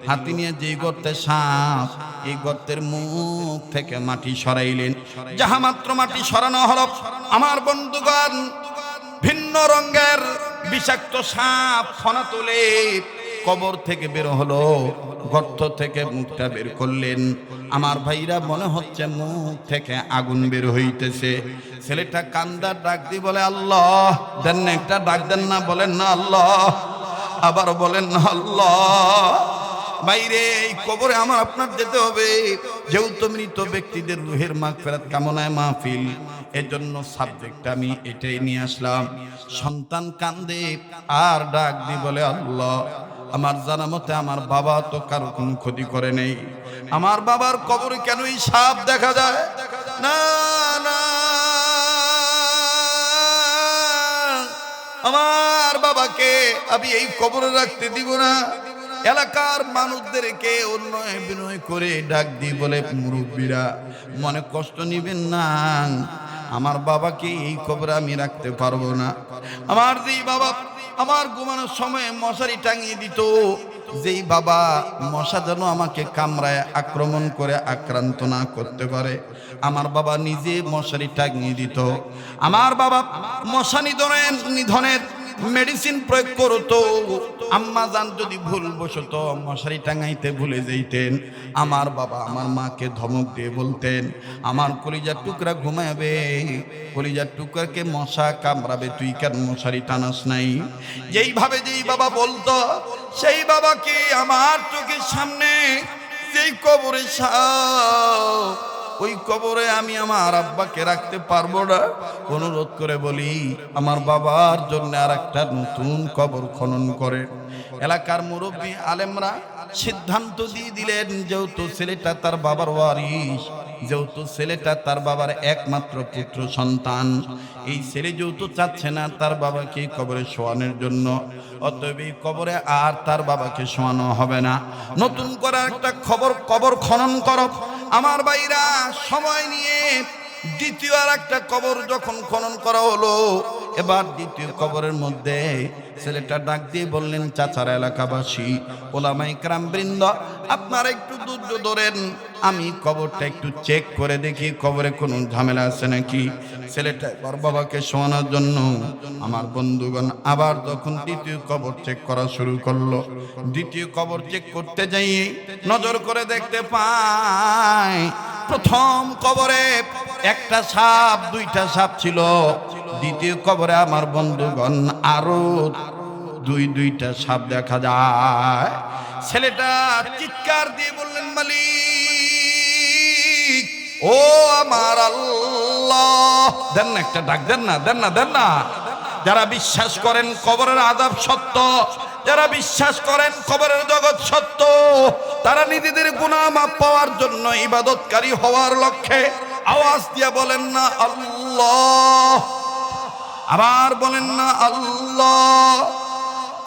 হাতে নিয়ে যেই গর্তে সাপ, এই গর্তের মুখ থেকে মাটি সরাইলেন। যাহা মাত্র মাটি সরানো হলো, আমার বন্ধুগণ ভিন্ন রঙের বিষাক্ত সাপ ফনা তুলে কবর থেকে বের হলো। গর্ত থেকে মুখটা বের করলেন। আমার ভাইরা মনে হচ্ছে মুখ থেকে আগুন বের হইতেছে। ছেলেটা কান্দার ডাক দিয়ে বলে, আল্লাহ দেন না, একটা ডাক দেন না? বলেন না আল্লাহ, আবার বলেন না আল্লাহ। বাইরে এই কবরে আমার আপনার যেতে হবে, যেহেতু মৃত ব্যক্তিদের রুহের মাগফিরাত কামনায় মাহফিল, এজন্য সাবজেক্ট আমি এটাই নিয়ে আসলাম। সন্তান কান্দে আর ডাক দি বলে, আল্লাহ আমার জানা মতে আমার বাবা তো কারো কোনো ক্ষতি করে নেই, আমার বাবার কবরে কেন এই সাপ দেখা যায়? না না, আমার বাবাকে আমি এই কবরে রাখতে দিব না। এলাকার মানুষদেরকে অন্যায় বিনয় করে ডাক দিয়ে বলে, মুরব্বীরা মনে কষ্ট নিবেন না, আমার বাবাকে এই কবরে আমি রাখতে পারবো না। আমার যেই বাবা আমার ঘুমানোর সময় মশারি টাঙিয়ে দিত, যেই বাবা মশা যেন আমাকে কামড়ায় আক্রমণ করে আক্রান্ত না করতে পারে, আমার বাবা নিজে মশারি টাঙিয়ে দিত। আমার বাবা মশা নিধনের মেডিসিন প্রয়োগ করতো। আম্মা জান যদি ভুলবশত মশারি টাঙাইতে ভুলে যেতেন, আমার বাবা আমার মাকে ধমক দিয়ে বলতেন, আমার কলিজার টুকরা ঘুমাবে, কলিজার টুকরাকে মশা কামড়াবে, তুই কেন মশারি টানাস নাই? যেই বাবা বলতো, সেই বাবাকে আমার চোখের সামনে যেই কবরে সাপ, ওই কবরে আমি আমার আব্বাকে রাখতে পারবো না। অনুরোধ করে বলি, আমার বাবার জন্য আর একটা নতুন কবর খনন করে। এলাকার মুরব্বী আলেমরা সিদ্ধান্ত দিয়ে দিলেন, যেহেতু ছেলেটা তার বাবার ওয়ারিস, যেহেতু ছেলেটা তার বাবার একমাত্র পুত্র সন্তান, এই ছেলে যেহেতু চাচ্ছে না তার বাবাকে কবরে শোয়ানোর জন্য, অতএব এই কবরে আর তার বাবাকে শোয়ানো হবে না। নতুন করে একটা কবর খনন করো। আমার ভাইরা সময় নিয়ে দ্বিতীয় আর একটা কবর যখন খনন করা হলো, এবার দ্বিতীয় কবরের মধ্যে ছেলেটা ডাক দিয়ে বললেন, চাচারা, এলাকাবাসী, ওলামায়ে কেরাম বৃন্দ, আপনারা একটু ধৈর্য ধরেন, আমি কবরটা একটু চেক করে দেখি কবরে কোনো ঝামেলা আছে নাকি। ছেলেটা এবার বাবাকে শোনানোর জন্য আমার বন্ধুগণ আবার যখন দ্বিতীয় কবর চেক করা শুরু করলো, দ্বিতীয় কবর চেক করতে যাই নজর করে দেখতে পাই প্রথম কবরে একটা সাপ, দুইটা সাপ ছিল। দ্বিতীয় কবরে আমার বন্ধুগণ আরো দুইটা সাপ দেখা যায়। ছেলেটা চিৎকার দিয়ে বললেন, মালিক, ও আমার আল্লাহ, দেন না একটা ডাক, দেন না, দেন না, দেন না। যারা বিশ্বাস করেন কবরের আযাব সত্য, যারা বিশ্বাস করেন কবরের জগৎ সত্য, তারা নিজেদের গুনাহ মাফ পাওয়ার জন্য ইবাদতকারী হওয়ার লক্ষ্যে আওয়াজ দিয়ে বলেন না আল্লাহ, আবার বলেন না আল্লাহ।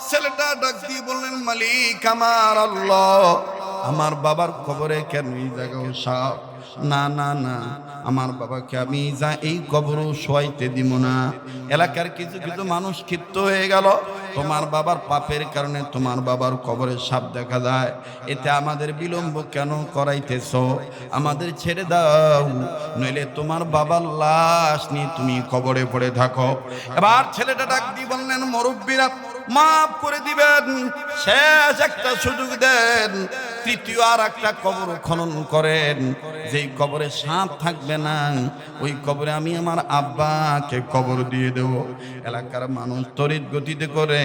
ছেলেটা ডাক দিয়ে বললেন, মালিক আমার আল্লাহ, আমার বাবার কবরে কেন এই জায়গাও সাপ? না না না, আমার বাবাকে আমি এই কবরও শোয়াইতে দিব না। এলাকার কিছু কিছু মানুষ ক্ষিপ্ত হয়ে গেল, তোমার বাবার পাপের কারণে তোমার বাবার কবরে সাপ দেখা যায়, এতে আমাদের বিলম্ব কেন করাইতেছ? আমাদের ছেড়ে দাও, নইলে তোমার বাবার লাশ নিয়ে তুমি কবরে পড়ে থাকো। এবার ছেলেটা ডাক দিয়ে বললেন, মুরব্বীরা মাফ করে দিবেন, শেষ একটা সুযোগ দেন, তৃতীয় আর একটা কবর খনন করেন, যেই কবরে সাপ থাকবে না ওই কবরে আমি আমার আব্বাকে কবর দিয়ে দেব। এলাকার মানুষ তড়িৎ গতিতে করে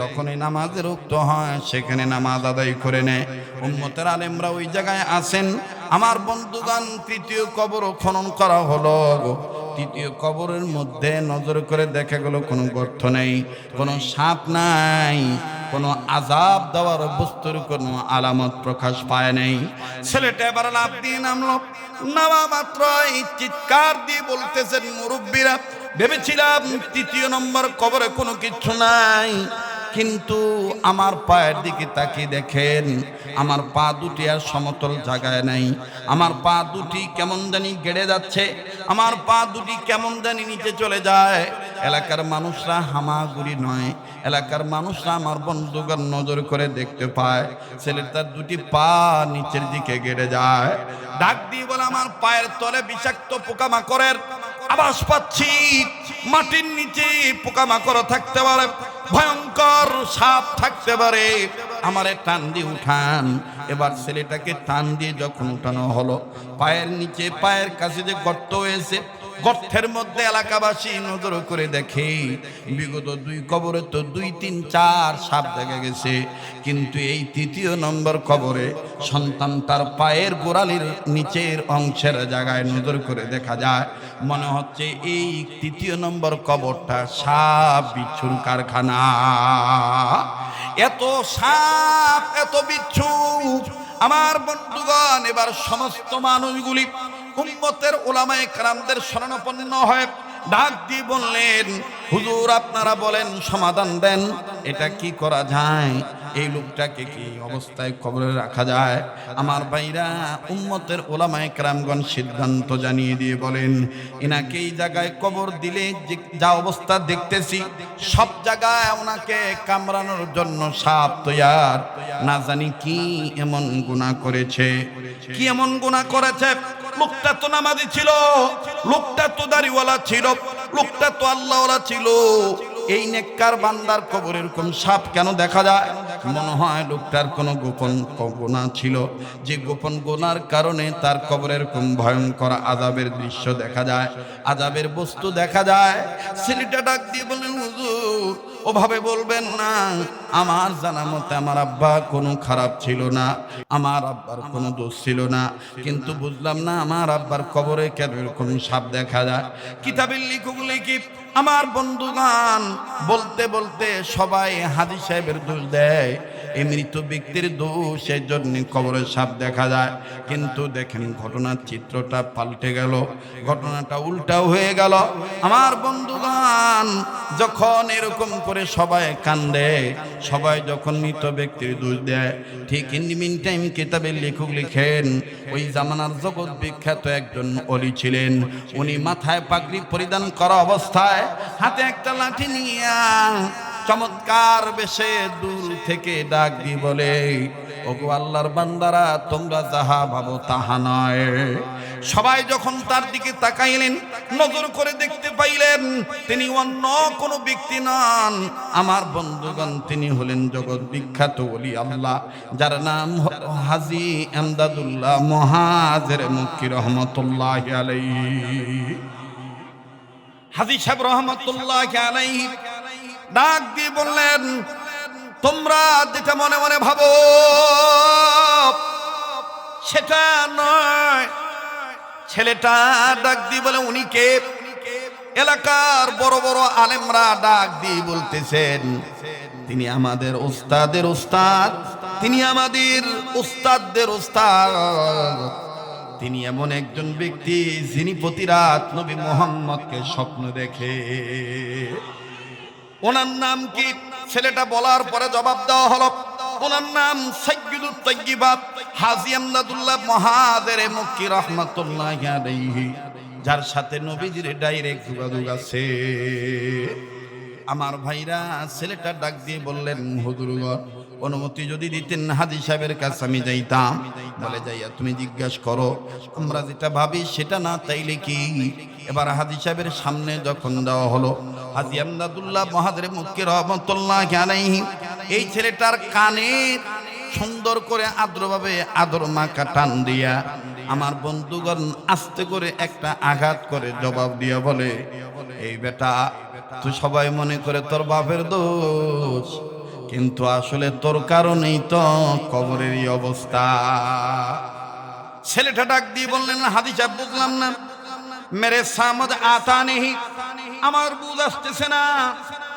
যখনই নামাজের উক্ত হয় সেখানে নামাজ আদায় করে নেয়। উম্মতের আলেমরা ওই জায়গায় আসেন। আমার বন্ধুগণ, তৃতীয় কবর খনন করা হলো। তৃতীয় কবরের মধ্যে নজর করে দেখা গেল কোনো গর্ত নেই, কোনো সাপ নাই, কোনো আযাব দেওয়ার বস্তুর কোনো আলামত প্রকাশ পায় নাই। ছেলেটা এবার লাফ দিয়ে নামলো, নামা মাত্রই চিৎকার দিয়ে বলতেছেন, মুরব্বীরা, ভেবেছিলাম তৃতীয় নম্বর কবরে কোনো কিছু নাই, কিন্তু আমার পায়ের দিকে তাকিয়ে দেখেন আমার পা দুটি আর সমতল জায়গায় নাই, আমার পা দুটি কেমন জানি গেড়ে যাচ্ছে, আমার পা দুটি কেমন জানি নিচে চলে যায়। এলাকার মানুষরা হামাগুড়ি নয়, এলাকার মানুষরা আমার বন্ধুগণ নজর করে দেখতে পায় ছেলেটার দুটি পা নিচের দিকে গেড়ে যায়। ডাক দিয়ে বলে, আমার পায়ের তলে বিষাক্ত পোকামাকড়ের আবাস পাচ্ছি, মাটির নিচে পোকামাকড় থাকতে পারে, ভয়ঙ্কর সাপ থাকতে পারে, আমারে টান দিয়ে উঠান। এবার ছেলেটাকে টান দিয়ে যখন উঠানো হলো, পায়ের নিচে পায়ের কাছে যে গর্ত হয়েছে, গর্তের মধ্যে এলাকাবাসী নজর করে দেখে বিগত দুই কবরে তো 2, 3, 4 সাপ দেখা গেছে, কিন্তু এই তৃতীয় নম্বর কবরে সন্তান তার পায়ের গোড়ালির নিচের অংশের জায়গায় নজর করে দেখা যায় মনে হচ্ছে এই তৃতীয় নম্বর কবরটা সাপ বিচ্ছুর কারখানা। এত সাপ, এত বিচ্ছু। আমার বন্ধুগণ, এবার সমস্ত মানুষগুলি উম্মতের উলামায়ে কেরামদের শরণাপন্ন হয়ে ডাক দিয়ে বললেন, হুজুর আপনারা বলেন, সমাধান দেন, এটা কি করা যায়? এই লোকটাকে কি অবস্থায় কবরে রাখা যায়? আমার ভাইরা, উম্মতের উলামায়ে কেরামগণ সিদ্ধান্ত জানিয়ে দিয়ে বলেন, এনাকে এই জায়গায় কবর দিলে যা অবস্থা দেখতেছি, সব জায়গায় ওনাকে কামড়ানোর জন্য সাপ তৈয়ার। না জানি কি এমন গুনাহ করেছে, কি এমন গুনাহ করেছে। লোকটা তো নামাজি ছিল, লোকটা তো দাড়িওয়ালা ছিল, লোকটা তো আল্লাহওয়ালা ছিল, এই নেককার বান্দার কবরে এরকম সাপ কেন দেখা যায়? মনে হয় লোকটার কোনো গোপন গুনাহ ছিল, যে গোপন গুনার কারণে তার কবরে এরকম ভয়ঙ্কর আযাবের দৃশ্য দেখা যায়, আযাবের বস্তু দেখা যায়। ছেলেটা ডাক দিয়ে বললেন, হুজুর ওভাবে বলবেন না, আমার জানা মতে আমার আব্বা কোনো খারাপ ছিল না, আমার আব্বার কোনো দোষ ছিল না, কিন্তু বুঝলাম না আমার আব্বার কবরে কেন এরকম সাপ দেখা যায়। কিতাবের লিখকগুলি কি আমার বন্ধুগান বলতে বলতে সবাই হাজী সাহেবের দোষ দেয়। এই মৃত ব্যক্তির দোষের জন্য কবরের সাপ দেখা যায়। কিন্তু দেখেন ঘটনার চিত্রটা পাল্টে গেল, ঘটনাটা উল্টা হয়ে গেল। আমার বন্ধুগণ, যখন এরকম করে সবাই কান্দে, সবাই যখন মৃত ব্যক্তির দোষ দেয়, ঠিক ইন দি মিন টাইম কিতাবের লেখক লিখেন ওই জামানার জগৎ বিখ্যাত একজন অলি ছিলেন। উনি মাথায় পাগড়ি পরিধান করা অবস্থায় হাতে একটা লাঠি নিয়ে চমৎকার বেশে দূর থেকে ডাক দিয়ে বলে, ওগো আল্লাহর বান্দারা, তোমরা যাহা ভাবো তাহা নয়। সবাই যখন তার দিকে তাকাইলেন, নজর করে দেখতে পাইলেন তিনি অন্য কোনো ব্যক্তি নন। আমার বন্ধুগণ, তিনি হলেন জগৎ বিখ্যাত ওলি আল্লাহ, যার নাম হাজী এমদাদুল্লাহ মুহাজির মক্কি রহমতুল্লাহি আলাইহি। হাজী সাহেব রহমতুল্লাহি আলাইহি ডাক দিয়ে বললেন, তোমরা যেটা মনে মনে ভাবো সেটা নয়। ছেলেটা ডাক দিয়ে বলে, উনি কে? এলাকার বড় বড় আলেমরা ডাক দিয়ে বলতেছেন, তিনি আমাদের উস্তাদের উস্তাদ, তিনি আমাদের উস্তাদদের উস্তাদ। তিনি এমন একজন ব্যক্তি যিনি প্রতি রাত নবী মুহাম্মদকে স্বপ্ন দেখে। ওনার নাম কি? ছেলেটা বলার পরে জবাব দেওয়া হলো, ওনার নাম সাইয়্যিদুত তাইয়্যিবাত হাজী এমদাদুল্লাহ মুহাজির মক্কি রহমাতুল্লাহি আলাইহি, যার সাথে নবীজির ডাইরেক্ট যোগাযোগ আছে। আমার ভাইরা, ছেলেটা ডাক দিয়ে বললেন, হুজুরগণ, অনুমতি যদি দিতেন হাজী সাহেবের কাছে আমি যাইতাম। বলে, যাইয়া তুমি জিজ্ঞাসা করো, আমরা যেটা ভাবি সেটা না তাইলে কি? এবার হাজী সাহেবের সামনে যখন দেওয়া হলো, হাজী এমদাদুল্লাহ মুহাজির মক্কি রহমাতুল্লাহি আলাইহি এই ছেলেটার কানে সুন্দর করে আদ্রভাবে আদর মাখা টান দিয়া আমার বন্ধুগণ আস্তে করে একটা আঘাত করে জবাব দিয়া বলে, এই বেটা, তুই সবাই মনে করে তোর বাপের দোষ, কিন্তু আসলে তোর কারণেই তো কবরের এই অবস্থা। ছেলেটা ডাক দিয়ে বললেন, হাজী সাহেব, বুঝলাম না, মেরে সামদ আতা নেই, আমার বুঝ আসতেছে না,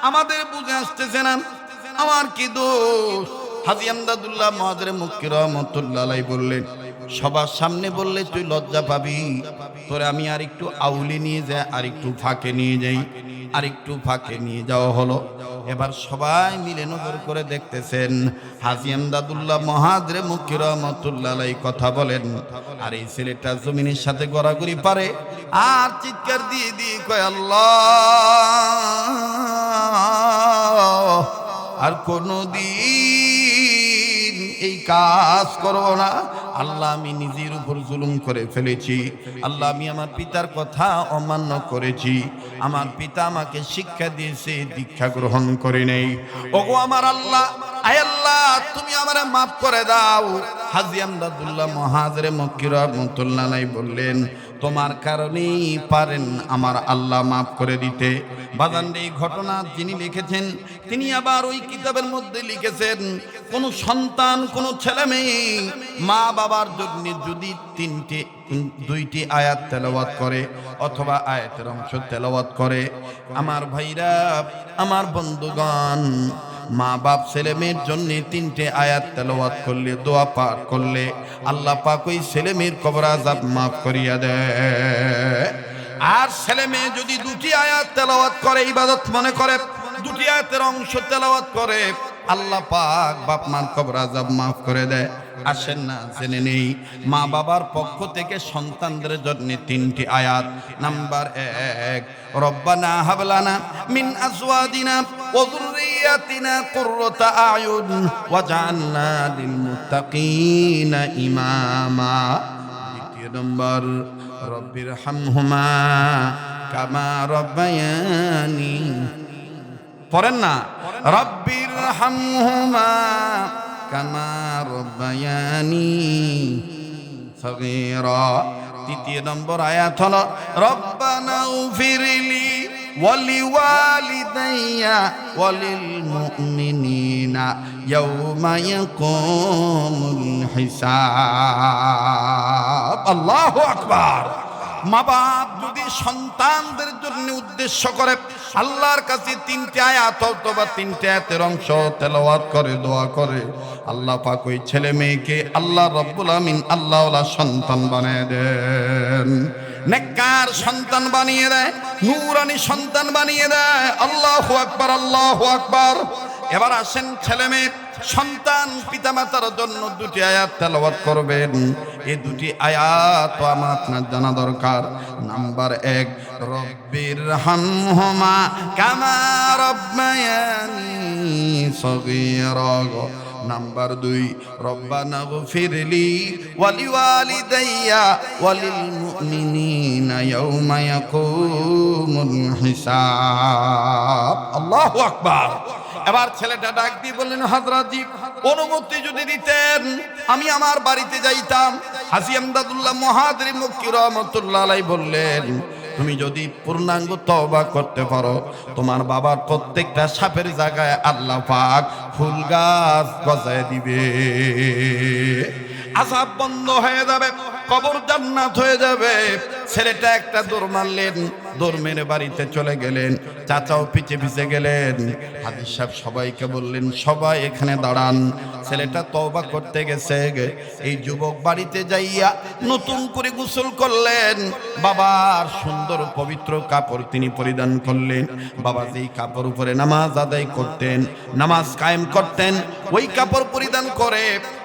আমাদের বুঝে আসতেছে না, আমার কি দোষ? হাজী এমদাদুল্লাহ মুহাজির মক্কি রহমাতুল্লাহি আলাইহি বললেন, সবার সামনে বললে তুই লজ্জা পাবি, তোরে আমি আর একটু আউলি নিয়ে যাই, আর একটু ফাঁকে নিয়ে যাই। আর একটু ফাঁকে নিয়ে যাওয়া হলো। এবার সবাই মিলে নজর করে দেখতেছেন হাজী এমদাদুল্লাহ মুহাজির মক্কি রহমাতুল্লাহি আলাইহি কথা বলেন, আর এই ছেলেটা জমিনের সাথে গড়াগড়ি পারে আর চিৎকার দিয়ে দিয়ে কয়, আল্লাহ, আর কোনদিন এই কাজ করব না। আল্লাহ, আমি নিজের উপর জুলুম করে ফেলেছি। আল্লাহ, আমি আমার পিতার কথা অমান্য করেছি। আমার পিতা আমাকে শিক্ষা দিয়েছে, দীক্ষা গ্রহণ করে নেই। ওগো আমার আল্লাহ, আয় আল্লাহ, তুমি আমারে মাফ করে দাও। হাজী এমদাদুল্লাহ মুহাজির মক্কি রহমাতুল্লাহি আলাইহি বললেন, তোমার কারণেই পারেন আমার আল্লাহ মাফ করে দিতে। বাজান, এই ঘটনা যিনি লিখেছেন তিনি আবার ওই কিতাবের মধ্যে লিখেছেন, কোন সন্তান, কোন ছেলে মেয়ে মা বাবার জন্য যদি দুইটি আয়াত তেলাওয়াত করে অথবা আয়াতের অংশ তেলাওয়াত করে, আমার ভাইরা, আমার বন্ধুগণ, মা বাপ ছেলে মেয়ের জন্য 3টে আয়াত তেলাওয়াত করলে, দোয়া পাঠ করলে, আল্লাহ পাক ওই ছেলে মেয়ের কবর আযাব মাফ করিয়া দেয়। আর ছেলে মেয়ে যদি 2টি আয়াত তেলাওয়াত করে, ইবাদত মনে করে, 2টি আয়াতের অংশ তেলাওয়াত করে, আল্লাহ পাক বাপ মার কবর আযাব মাফ করে দেয়। আসেন না জেনে নেই মা বাবার পক্ষ থেকে সন্তানদের জন্য 3টি আয়াত। নাম্বার 1, রব্বানা হাবলানা মিন আজওয়াজিনা ওয়া যুররিয়াতিনা কুররাতা আয়ুন ওয়াজআলনা লিল মুত্তাকিনা ইমামা। 2 নম্বর, রব্বির হামহুমা কামা রব্বায়ানি, পড়েন না, রব্বির হামহুমা কামা রব্বায়ানি সগীরা। 3 নম্বর আয়াত হলো, রব্বানা উগফিরলি ওয়ালিওয়ালিদাইয়া ওয়ালিল মুমিনিনা ইয়াওমা ইয়াকুমুল হিসাব। আল্লাহু আকবার। মা বাপ যদি সন্তানদের জন্য উদ্দেশ্য করে আল্লাহর কাছে 3টে আয়াত অথবা 3টে আয়াতের অংশ তেলাওয়াত করে দোয়া করে, আল্লাহ পাক ওই ছেলে মেয়েকে আল্লাহ রব্বুল আমিন আল্লাহওয়ালা সন্তান বানিয়ে দেন, নেককার সন্তান বানিয়ে দেয়, নূরানি সন্তান বানিয়ে দেয়। আল্লাহু আকবার, আল্লাহু আকবার। এবার আসেন ছেলে মেয়ে সন্তান পিতামাতার জন্য 2টি আয়াত তেলাওয়াত করবেন। এই 2টি আয়াত তো আমার আপনার জানা দরকার। নাম্বার 1, রব্বির হামহুমা কামা রব্বায়ানি সগীরা। নাম্বার 2, রব্বানা গফিরলি ওয়ালিওয়ালিদাইয়া ওয়ালিল মুমিনিনা ইয়াউমা ইয়াকুমুল হিসাব। আল্লাহু আকবার। এবার ছেলেটা ডাক দিয়ে বললেন, হযরতজি অনুমতি যদি দিতেন আমি আমার বাড়িতে যাইতাম। হাজী আমদাদুল্লাহ মুহাজির মক্কি রাহমাতুল্লাহ আলাইহি বললেন, তুমি যদি পূর্ণাঙ্গ তওবা করতে পারো তোমার বাবার প্রত্যেকটা সাপের জায়গায় আল্লাহ পাক ফুল গাছ গজায় দিবে, আযাব বন্ধ হয়ে যাবে, কবর জান্নাত হয়ে যাবে। ছেলেটা একটা দৌড় মারলেন, দৌড় মেরে বাড়িতে চলে গেলেন। চাচাও পিছে পিছে গেলেন। হাজী সাহেব সবাইকে বললেন, সবাই এখানে দাঁড়ান। ছেলেটা তওবা করতে গেছে। এই যুবক বাড়িতে যাইয়া নতুন করে গোসল করলেন, বাবার সুন্দর পবিত্র কাপড় তিনি পরিধান করলেন। বাবা যেই কাপড় উপরে নামাজ আদায় করতেন, নামাজ কায়েম করতেন, ওই কাপড় পরিধান করে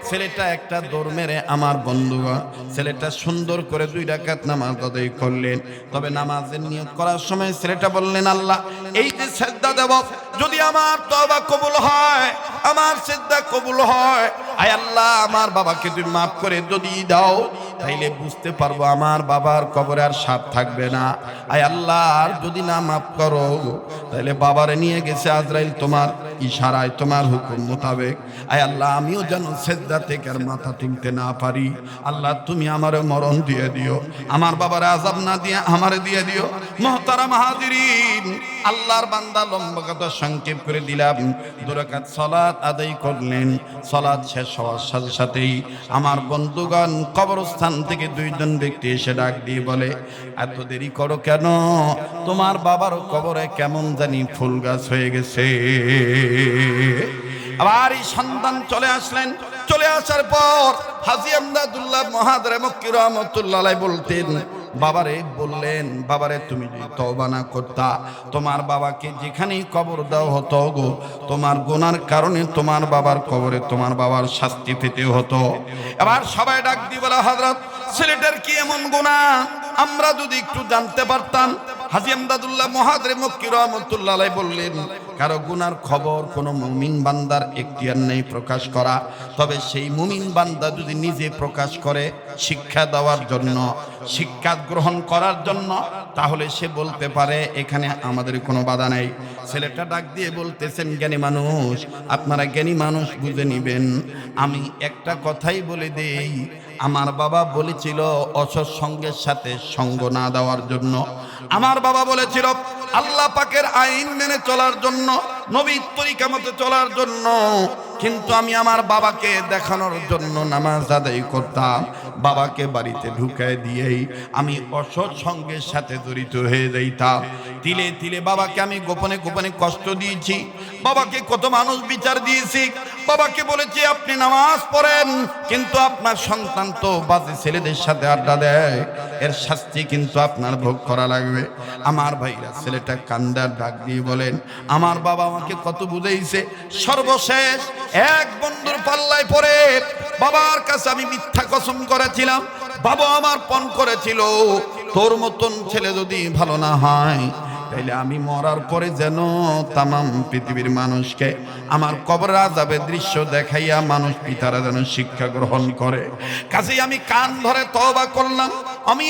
ছেলেটা একটা দৌড় মেরে আমার বন্ধুগণ ছেলেটা সুন্দর করে 2 রাকাত নামাজ আদায় করলেন। তবে নামাজের নিয়ত করার সময় ছেলেটা বললেন, আল্লাহ এই যে সিজদা দেব যদি আমার তওবা কবুল হয়, আমার সিজদা কবুল হয়, আয় আল্লাহ আমার বাবাকে তুমি মাফ করে যদি দাও তাইলে বুঝতে পারবো আমার বাবার কবরে আর সাপ থাকবে না। আয় আল্লাহ আর যদি না মাফ করো তাহলে বাবারে নিয়ে গেছে আজরাইল তোমার ইশারায়, তোমার হুকুম মোতাবেক। আয় আল্লাহ আমিও যেন সিজদা থেকে আর মাথা তুলতে না পারি। আল্লাহ তুমি আমারে মরণ দিয়ে দিও, আমার বাবার আযাব না দিয়ে আমারে দিয়ে দিও। মুহতারাম হাজিরিন, আল্লাহর বান্দা লম্বা কথা সংক্ষেপ করে দিলাম। 2 রাকাত সালাত আদায় করলেন। সালাত শেষ হওয়ার সাথে সাথেই আমার বন্ধুগণ কবরস্থান থেকে 2 জন ব্যক্তি এসে ডাক দিয়ে বলে, এত দেরি করো কেন? তোমার বাবার কবরে কেমন জানি ফুল গাছ হয়ে গেছে। আবার এই সন্তান চলে আসলেন। চলে আসার পর হাজী আমদাদুল্লাহ মুহাজির মক্কি রাহমাতুল্লাহ আলাইহি বলতেন, বাবারে বললেন, বাবারে তুমি যদি তওবা না করতা তোমার বাবাকে যেখানেই কবর দাও হতো গো, তোমার গুনার কারণে তোমার বাবার কবরে তোমার বাবার শাস্তি পেতে হতো। এবার সবাই ডাক দিয়ে বলে, হযরত ছেলেটার কি এমন গুনাহ আমরা যদি একটু জানতে পারতাম। হাজী আমদাদুল্লাহ মুহাজির মক্কি রাহমাতুল্লাহ আলাইহি বললেন, কারো গুনার খবর কোনো মুমিন বান্দার এখতিয়ার নেই প্রকাশ করা। তবে সেই মুমিন বান্দা যদি নিজে প্রকাশ করে শিক্ষা দেওয়ার জন্য, শিক্ষা গ্রহণ করার জন্য, তাহলে সে বলতে পারে এখানে আমাদের কোনো বাধা নেই। ছেলেটা ডাক দিয়ে বলতেছেন, জ্ঞানী মানুষ আপনারা জ্ঞানী মানুষ বুঝে নিবেন, আমি একটা কথাই বলে দেই, আমার বাবা বলেছিল অসৎ সঙ্গের সাথে সঙ্গ না দেওয়ার জন্য। আমার বাবা বলেছিল আল্লাহ পাকের আইন মেনে চলার জন্য, নবীর তরিকা মতে চলার জন্য। কিন্তু আমি আমার বাবাকে দেখানোর জন্য নামাজ আদায় করতাম। বাবাকে বাড়িতে ঢুকায় দিয়েই আমি অসৎ সঙ্গের সাথে জড়িত হয়ে যাইতাম। তিলে তিলে বাবাকে আমি গোপনে গোপনে কষ্ট দিয়েছি। বাবাকে কত মানুষ বিচার দিয়েছি। বাবাকে বলেছি আপনি নামাজ পড়েন, কিন্তু আপনার সন্তান তো বাজে ছেলেদের সাথে আড্ডা দেয়, এর শাস্তি কিন্তু আপনার ভোগ করা লাগবে। আমার ভাইরা ছেলেটা কান্দার ডাক দিয়ে বলেন, আমার বাবা আমাকে কত বুঝাইছে, সর্বশেষ এক বন্ধুর পাল্লায় পড়ে বাবার কাছে আমি মিথ্যা কসম করেছিলাম। বাবা আমার পণ করেছিল, তোর মতন ছেলে যদি ভালো না হয় তাইলে আমি মরার পরে যেন তামাম পৃথিবীর মানুষকে আমার কবরের আযাবের দৃশ্য দেখাইয়া মানুষ পিতারা যেন শিক্ষা গ্রহণ করে। কাজেই আমি কান ধরে তওবা করলাম, আমি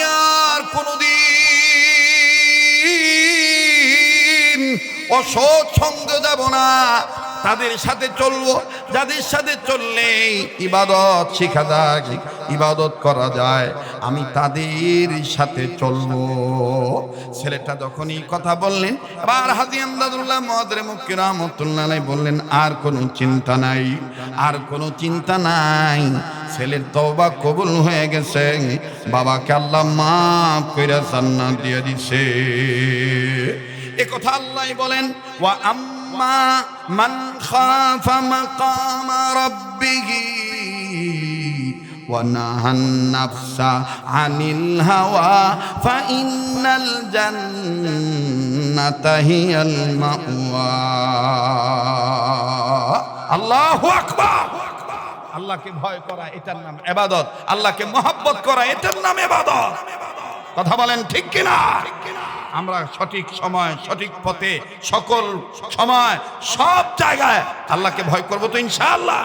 আর কোনোদিন অসৎ সঙ্গ যাব না, তাদের সাথে চলবো যাদের সাথে চললে ইবাদত শিখা যায়, ইবাদত করা যায়, আমি তাদের সাথে চলবো। ছেলেটা যখনই কথা বললেন, আবার হাজী আমদাদুল্লাহ মুহাজির মক্কি রাহমাতুল্লাহ আলাইহি বললেন, আর কোনো চিন্তা নাই, আর কোনো চিন্তা নাই। ছেলের তওবা কবুল হয়ে গেছে, বাবাকে আল্লাহ মাফ করে জান্নাত দিয়ে দিছে। এ কথা আল্লাহ বলেন, ওয়া আম্মা মান খাফা মাকামা রাব্বিহি ওয়া নাহান নাফসা আনিল হাওয়া ফাইন্নাল জান্নাতা হিয়াল মাওয়া। আল্লাহু আকবার। আল্লাহকে ভয় করা এটার নাম ইবাদত, আল্লাহকে মহব্বত করা এটার নাম ইবাদত। কথা বলেন ঠিক কিনা? আমরা সঠিক সময় সঠিক পথে সকল সময় সব জায়গায় আল্লাহকে ভয় করব তো ইনশাআল্লাহ।